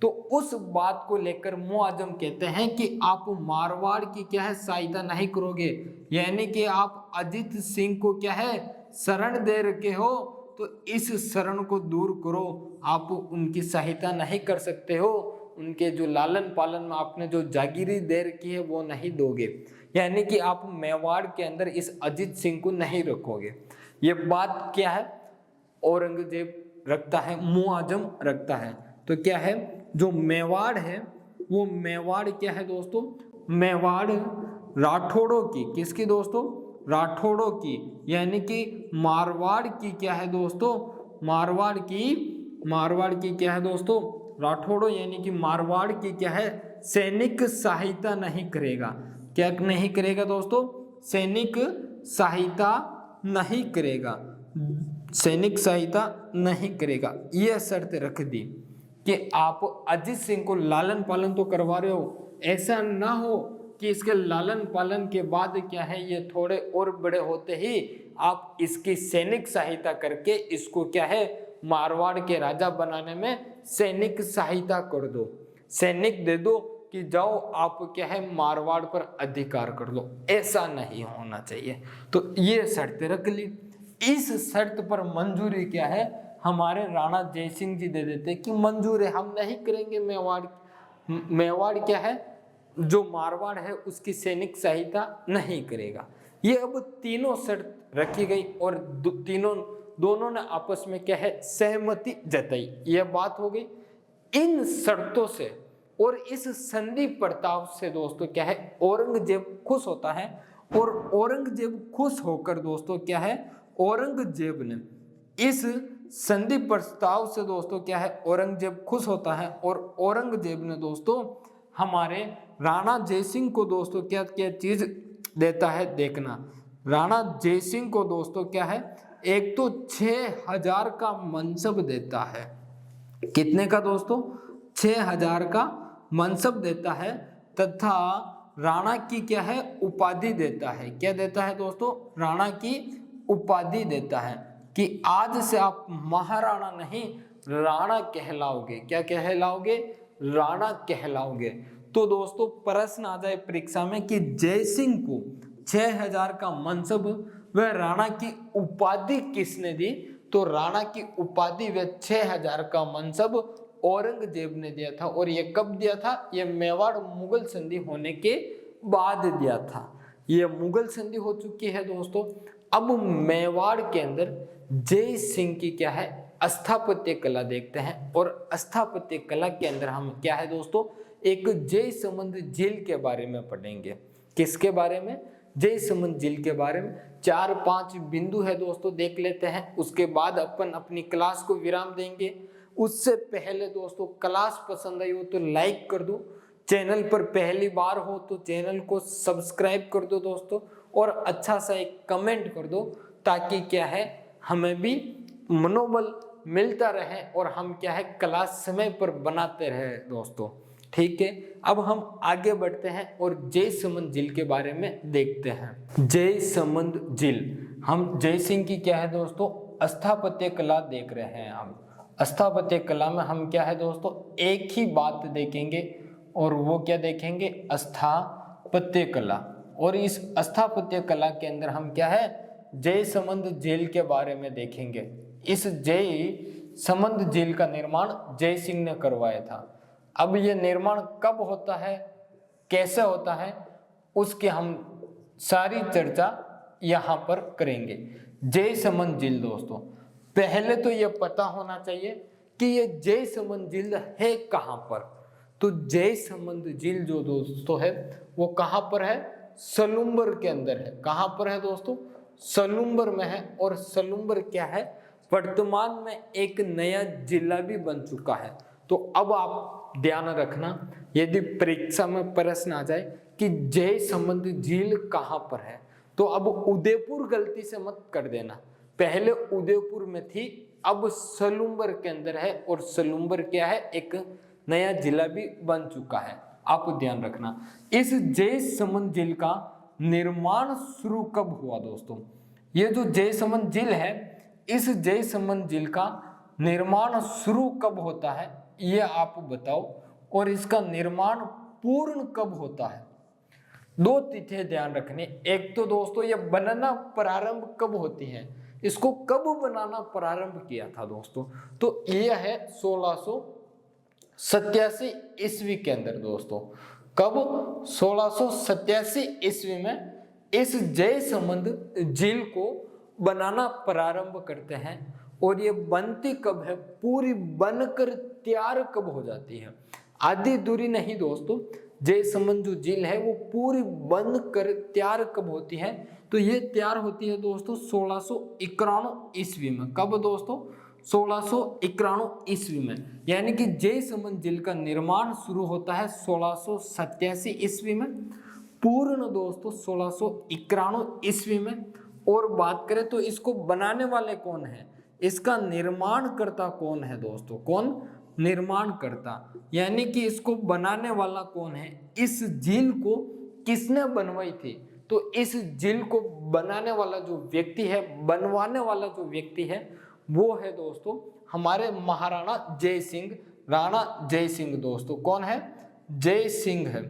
तो उस बात को लेकर मुआजम कहते हैं कि आप मारवाड़ की क्या है सहायता नहीं करोगे, यानी कि आप अजीत सिंह को क्या है शरण दे रखे हो, तो इस शरण को दूर करो, आप उनकी सहायता नहीं कर सकते हो, उनके जो लालन पालन में आपने जो जागीरी दे रखी है वो नहीं दोगे, यानी कि आप मेवाड़ के अंदर इस अजीत सिंह को नहीं रखोगे। ये बात क्या है औरंगजेब रखता है, मुआजम रखता है। तो क्या है जो मेवाड़ है वो मेवाड़ क्या है दोस्तों, मेवाड़ राठौड़ों की, किसकी दोस्तों, राठौड़ों की, यानी कि मारवाड़ की क्या है दोस्तों, मारवाड़ की क्या है दोस्तों, राठौड़ों यानी कि मारवाड़ की क्या है सैनिक सहायता नहीं करेगा। क्या नहीं करेगा दोस्तों, सैनिक सहायता नहीं करेगा, सैनिक सहायता नहीं करेगा। यह शर्त रख दी कि आप अजीत सिंह को लालन पालन तो करवा रहे हो, ऐसा ना हो कि इसके लालन पालन के बाद क्या है ये थोड़े और बड़े होते ही आप इसकी सैनिक सहायता करके इसको क्या है मारवाड़ के राजा बनाने में सैनिक सहायता कर दो, सैनिक दे दो कि जाओ आप क्या है मारवाड़ पर अधिकार कर लो, ऐसा नहीं होना चाहिए। तो ये शर्तें रख ली। इस शर्त पर मंजूरी क्या है हमारे राणा जय सिंह जी दे देते कि मंजूर है, हम नहीं करेंगे मेवाड़ क्या है जो मारवाड़ है उसकी सैनिक सहायता नहीं करेगा। ये अब तीनों शर्त रखी गई और दोनों ने आपस में क्या है सहमति जताई, यह बात हो गई। इन शर्तों से और इस संधि प्रस्ताव से दोस्तों क्या है औरंगजेब खुश होता है, और औरंगजेब खुश होकर दोस्तों क्या है औरंगजेब ने इस संधि प्रस्ताव से दोस्तों क्या है औरंगजेब खुश होता है, और औरंगजेब ने दोस्तों हमारे राणा जय सिंह को दोस्तों क्या क्या चीज देता है देखना, राणा जयसिंह को दोस्तों क्या है, एक तो 6000 का मनसब देता है। कितने का दोस्तों? 6000 का मनसब देता है, तथा राणा की क्या है, उपाधि देता है। क्या देता है दोस्तों? राणा की उपाधि देता है कि आज से आप महाराणा नहीं राणा कहलाओगे। क्या कहलाओगे? राणा कहलाओगे। तो दोस्तों प्रश्न आ जाए परीक्षा में कि जयसिंह को 6000 का मनसब वह राणा की उपाधि किसने दी? तो राणा की उपाधि व 6000 का मनसब औरंगजेब ने दिया था। और ये कब दिया था? ये मेवाड़ मुगल संधि होने के बाद दिया था। ये मुगल संधि हो चुकी है दोस्तों। अब मेवाड़ के अंदर जय सिंह की क्या है, स्थापत्य कला देखते हैं। और स्थापत्य कला के अंदर हम क्या है दोस्तों, एक जयसमंद झील के बारे में पढ़ेंगे। किसके बारे में? जयसमंद झील के बारे में। 4-5 बिंदु है दोस्तों, देख लेते हैं। उसके बाद अपन अपनी क्लास को विराम देंगे। उससे पहले दोस्तों क्लास पसंद आई हो तो लाइक कर दो, चैनल पर पहली बार हो तो चैनल को सब्सक्राइब कर दो दोस्तों, और अच्छा सा एक कमेंट कर दो, ताकि क्या है हमें भी मनोबल मिलता रहे और हम क्या है क्लास समय पर बनाते रहे दोस्तों। ठीक है, अब हम आगे बढ़ते हैं और जयसमंद झील के बारे में देखते हैं। जयसमंद झील, हम जय सिंह की क्या है दोस्तों, स्थापत्य कला देख रहे हैं। हम स्थापत्य कला में हम क्या है दोस्तों, एक ही बात देखेंगे, और वो क्या देखेंगे? स्थापत्य कला। और इस स्थापत्य कला के अंदर हम क्या है, जयसमंद झील के बारे में देखेंगे। इस जयसमंद झील का निर्माण जय सिंह ने करवाया था। अब ये निर्माण कब होता है, कैसे होता है, उसकी हम सारी चर्चा यहाँ पर करेंगे। जयसमंद झील दोस्तों, पहले तो ये पता होना चाहिए कि ये जयसमंद झील है कहाँ पर। तो जयसमंद झील जो दोस्तों है वो कहाँ पर है? सलुम्बर के अंदर है। कहाँ पर है दोस्तों? सलुम्बर में है। और सलुम्बर क्या है, वर्तमान में एक नया जिला भी बन चुका है। तो अब आप ध्यान रखना, यदि परीक्षा में प्रश्न आ जाए कि जयसमंद झील कहाँ पर है, तो अब उदयपुर गलती से मत कर देना। पहले उदयपुर में थी, अब सलुम्बर के अंदर है। और सलुम्बर क्या है, एक नया जिला भी बन चुका है। आप ध्यान रखना। इस जयसमंद झील का निर्माण शुरू कब हुआ दोस्तों? ये जो जयसमंद झील है, इस जयसमंद झील का निर्माण शुरू कब होता है, ये आप बताओ। और इसका निर्माण पूर्ण कब होता है? 2 तिथियां ध्यान रखनी। एक तो दोस्तों ये बनना प्रारंभ कब होती है, इसको कब बनाना प्रारंभ किया था दोस्तों? तो ये है 1687 ईस्वी के अंदर दोस्तों। कब? 1687 ईस्वी में इस जयसमंद झील को बनाना प्रारंभ करते हैं। और ये बनती कब है, पूरी बनकर तैयार कब हो जाती है? आधी दूरी नहीं दोस्तों, जयसमंद जो झील है वो पूरी बनकर तैयार कब होती है? तो ये तैयार होती है दोस्तों 1691 ईस्वी में। कब दोस्तों? 1691 ईस्वी में। यानी कि जयसमंद झील का निर्माण शुरू होता है 1687 ईस्वी में, पूर्ण दोस्तों 1691 ईस्वी में। और बात करें तो इसको बनाने वाले कौन है, इसका निर्माणकर्ता कौन है दोस्तों? कौन? निर्माणकर्ता, यानी कि इसको बनाने वाला कौन है, इस झील को किसने बनवाई थी? तो इस झील को बनाने वाला जो व्यक्ति है, बनवाने वाला जो व्यक्ति है, वो है दोस्तों हमारे महाराणा जय सिंह, राणा जय सिंह दोस्तों। कौन है? जय सिंह है।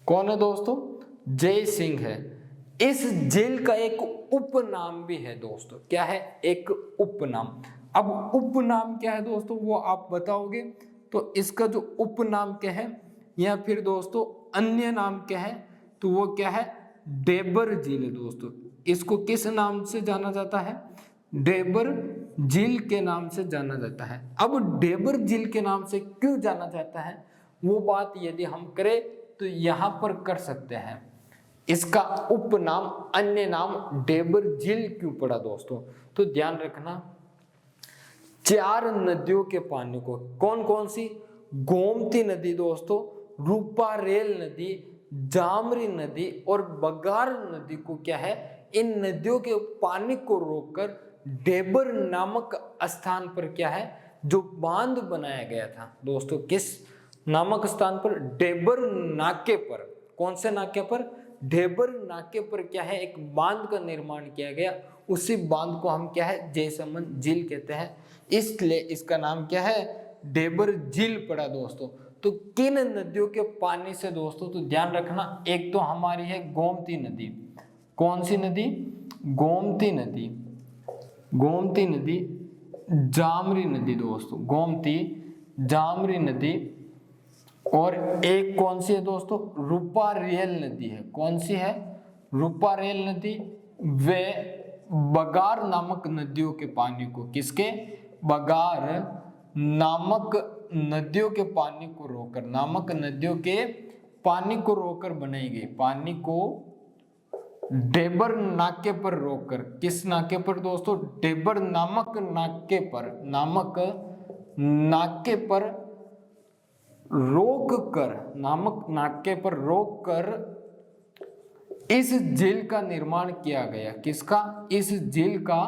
कौन है दोस्तों? जय सिंह है। इस झील का एक उपनाम भी है दोस्तों। क्या है? एक उपनाम। अब उपनाम क्या है दोस्तों, वो आप बताओगे। तो इसका जो उपनाम क्या है, या फिर दोस्तों अन्य नाम क्या है, तो वो क्या है? डेबर झील है दोस्तों। इसको किस नाम से जाना जाता है? डेबर झील के नाम से जाना जाता है। अब डेबर झील के नाम से क्यों जाना जाता है, वो बात यदि हम करें तो यहाँ पर कर सकते हैं। इसका उपनाम, अन्य नाम डेबर झील क्यों पड़ा दोस्तों? तो ध्यान रखना, 4 नदियों के पानी को, कौन कौन सी? गोमती नदी दोस्तों, रूपारेल नदी, जामरी नदी और बगार नदी को क्या है, इन नदियों के पानी को रोककर डेबर नामक स्थान पर क्या है जो बांध बनाया गया था दोस्तों, किस नामक स्थान पर, डेबर नाके पर। कौन से नाके पर, डेबर नाके पर क्या है एक बांध का निर्माण किया गया। उसी बांध को हम क्या है जयसमंद झील कहते हैं, इसलिए इसका नाम क्या है डेबर झील पड़ा दोस्तों। तो किन नदियों के पानी से दोस्तों, तो ध्यान रखना, एक तो हमारी है गोमती नदी। कौन सी नदी, गोमती नदी, गोमती नदी, जामरी नदी दोस्तों, गोमती जामरी नदी, और एक कौन सी है दोस्तों, रूपारेल नदी है। कौन सी है, रूपारेल नदी। वे बगार नामक नदियों के पानी को, किसके, बगार नामक नदियों के पानी को रोककर, नामक नदियों के पानी को रोककर बनाई गई, पानी को डेबर नाके पर रोककर। किस नाके पर दोस्तों, डेबर नामक नाके पर, नामक नाके पर रोक कर, नामक नाके पर रोक कर इस झील का निर्माण किया गया। किसका, इस झील का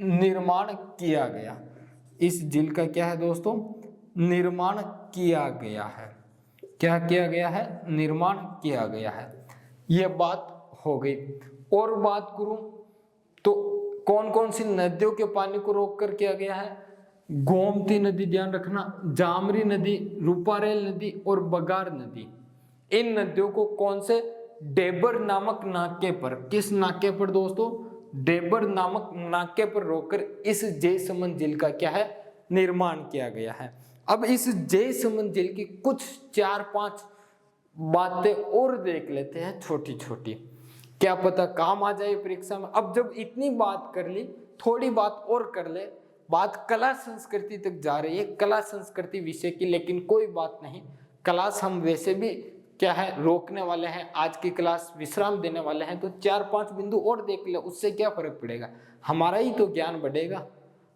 निर्माण किया गया। इस झील का क्या है दोस्तों, निर्माण किया गया है। क्या किया गया है, निर्माण किया गया है। यह बात हो गई। और बात करूं तो कौन कौन सी नदियों के पानी को रोककर किया गया है, गोमती नदी, ध्यान रखना, जामरी नदी, रूपारेल नदी और बगार नदी। इन नदियों को कौन से, डेबर नामक नाके पर, किस नाके पर दोस्तों, डेबर नामक नाके पर रोककर इस जयसमंद झील का क्या है निर्माण किया गया है। अब इस जयसमंद झील की कुछ 4-5 बातें और देख लेते हैं छोटी छोटी, क्या पता काम आ जाए परीक्षा में। अब जब इतनी बात कर ली, थोड़ी बात और कर ले। बात कला संस्कृति तक जा रही है, कला संस्कृति विषय की, लेकिन कोई बात नहीं, क्लास हम वैसे भी क्या है रोकने वाले हैं, आज की क्लास विश्राम देने वाले हैं, तो 4-5 बिंदु और देख ले, उससे क्या फर्क पड़ेगा, हमारा ही तो ज्ञान बढ़ेगा,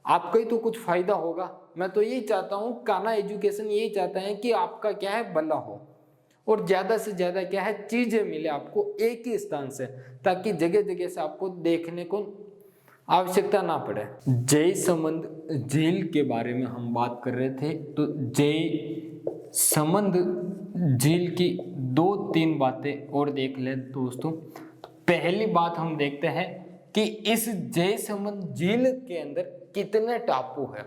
आपका ही तो कुछ फायदा होगा। मैं तो यही चाहता हूँ, कान्हा एजुकेशन यही चाहता है कि आपका क्या है भला हो और ज्यादा से ज्यादा क्या है चीजें मिले आपको एक ही स्थान से, ताकि जगह जगह से आपको देखने को आवश्यकता ना पड़े। जयसमंद झील के बारे में हम बात कर रहे थे, तो जयसमंद झील की 2-3 बातें और देख ले दोस्तों। तो पहली बात हम देखते हैं कि इस जयसमंद झील के अंदर कितने टापू है।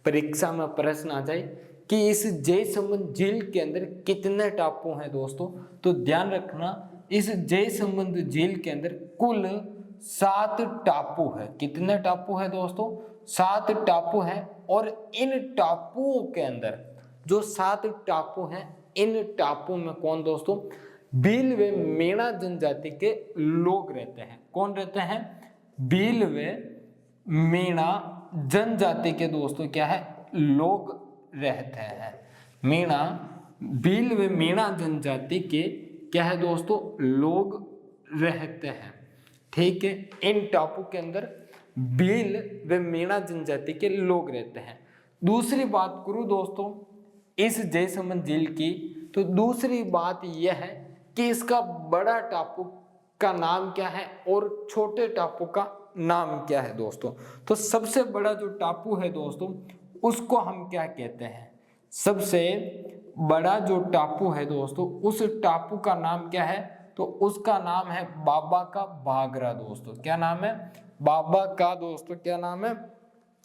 परीक्षा में प्रश्न आ जाए कि इस जयसमंद झील के अंदर कितने टापू हैं दोस्तों, तो ध्यान रखना, इस जयसमंद झील के अंदर कुल 7 टापू है। कितने टापू है दोस्तों, 7 टापू है। और इन टापुओं के अंदर जो 7 टापू हैं, इन टापू में कौन दोस्तों, भील व मेना जनजाति के लोग रहते हैं। कौन रहते हैं, भील व मेना जनजाति के दोस्तों क्या है लोग रहते हैं। मीणा, भील व मीणा जनजाति के क्या है दोस्तों लोग रहते हैं। ठीक है, इन टापू के अंदर भील व मीणा जनजाति के लोग रहते हैं। दूसरी बात करूं दोस्तों इस जयसमंद झील की, तो दूसरी बात यह है कि इसका बड़ा टापू का नाम क्या है और छोटे टापू का नाम क्या है दोस्तों। तो सबसे बड़ा जो टापू है दोस्तों उसको हम क्या कहते हैं, सबसे बड़ा जो टापू है दोस्तों उस टापू का नाम क्या है, तो उसका नाम है बाबा का बागरा दोस्तों। क्या नाम है, बाबा का दोस्तों क्या नाम है,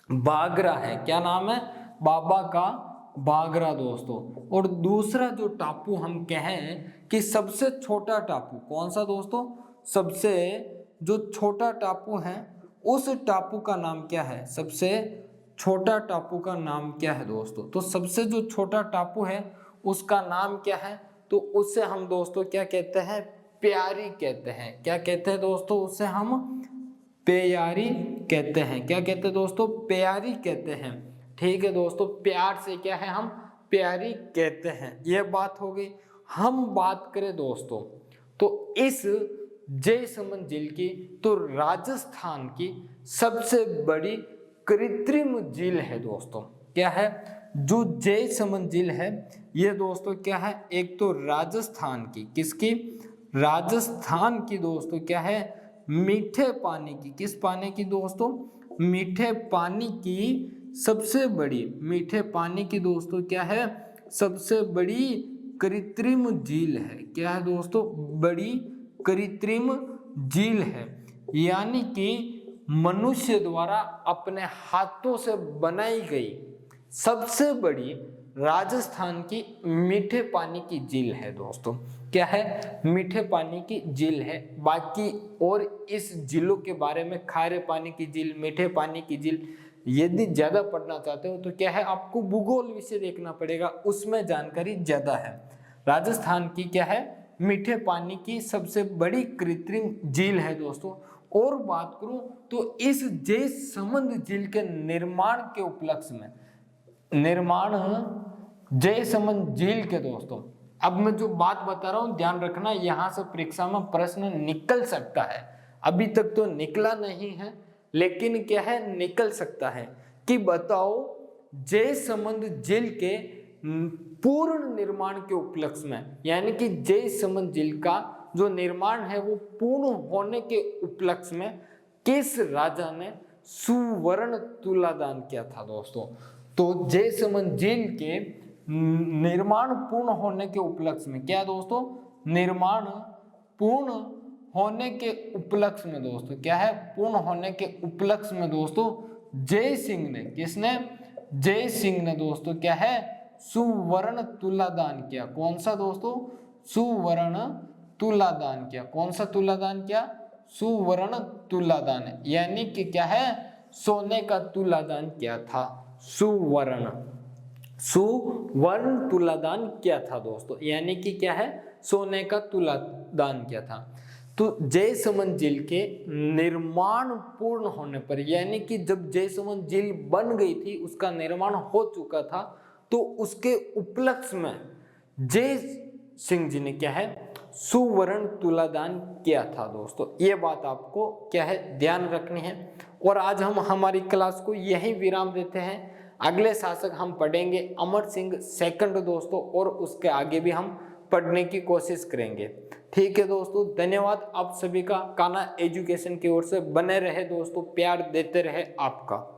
बागरा है। क्या नाम है, बाबा का बागरा दोस्तों। और दूसरा जो टापू हम कहें कि सबसे छोटा टापू कौन सा दोस्तों, सबसे जो छोटा टापू है उस टापू का नाम क्या है, सबसे छोटा टापू का नाम क्या है दोस्तों। तो सबसे जो छोटा टापू है उसका नाम क्या है, तो उससे हम दोस्तों क्या कहते हैं, प्यारी कहते हैं। क्या कहते हैं दोस्तों, उससे हम प्यारी कहते हैं। क्या कहते हैं दोस्तों, प्यारी कहते हैं। ठीक है दोस्तों, प्यार से क्या है हम प्यारी कहते हैं। यह बात हो गई। हम बात करें दोस्तों तो इस जयसमंद झील की, तो राजस्थान की सबसे बड़ी कृत्रिम झील है दोस्तों। क्या है, जो जयसमंद झील है ये दोस्तों क्या है, एक तो राजस्थान की, किसकी, राजस्थान की दोस्तों क्या है, मीठे पानी की, किस पानी की दोस्तों, मीठे पानी की सबसे बड़ी, मीठे पानी की दोस्तों क्या है, सबसे बड़ी कृत्रिम झील है। क्या है दोस्तों, बड़ी कृत्रिम झील है, यानी कि मनुष्य द्वारा अपने हाथों से बनाई गई सबसे बड़ी राजस्थान की मीठे पानी की झील है दोस्तों। क्या है, मीठे पानी की झील है। बाकी और इस झीलों के बारे में, खारे पानी की झील, मीठे पानी की झील, यदि ज्यादा पढ़ना चाहते हो तो क्या है, आपको भूगोल विषय देखना पड़ेगा, उसमें जानकारी ज्यादा है। राजस्थान की क्या है, मीठे पानी की सबसे बड़ी कृत्रिम झील है दोस्तों। और बात करूं तो इस जयसमंद झील के निर्माण के उपलक्ष्य में, निर्माण जयसमंद झील के दोस्तों, अब मैं जो बात बता रहा हूं ध्यान रखना, यहां से परीक्षा में प्रश्न निकल सकता है। अभी तक तो निकला नहीं है, लेकिन क्या है, निकल सकता है कि बताओ जयसमंद झील के पूर्ण निर्माण के उपलक्ष्य में, यानी कि जयसमंद झील का जो निर्माण है वो पूर्ण होने के उपलक्ष्य में किस राजा ने सुवर्ण तुलादान किया था दोस्तों। तो जयसमंद झील के निर्माण पूर्ण होने के उपलक्ष्य में, क्या दोस्तों, निर्माण पूर्ण होने के उपलक्ष्य में दोस्तों, क्या है, पूर्ण होने के उपलक्ष्य में दोस्तों जय सिंह ने, किसने, जय सिंह ने दोस्तों क्या है, सुवर्ण तुलादान किया। कौन सा दोस्तों, सुवर्ण तुलादान किया। कौन सा तुलादान किया, सुवर्ण तुलादान, यानी कि क्या है, सोने का तुलादान किया था। सुवर्ण तुलादान किया था दोस्तों, यानी कि क्या है, सोने का तुलादान किया था। तो जयसमंद झील के निर्माण पूर्ण होने पर, यानी कि जब जयसमंद झील बन गई थी, उसका निर्माण हो चुका था, तो उसके उपलक्ष्य में जय सिंह जी ने क्या है, सुवर्ण तुलादान किया था दोस्तों। ये बात आपको क्या है, ध्यान रखनी है। और आज हम हमारी क्लास को यही विराम देते हैं। अगले शासक हम पढ़ेंगे अमर सिंह सेकंड दोस्तों, और उसके आगे भी हम पढ़ने की कोशिश करेंगे। ठीक है दोस्तों, धन्यवाद आप सभी का। कान्हा एजुकेशन की ओर से बने रहे दोस्तों, प्यार देते रहे आपका।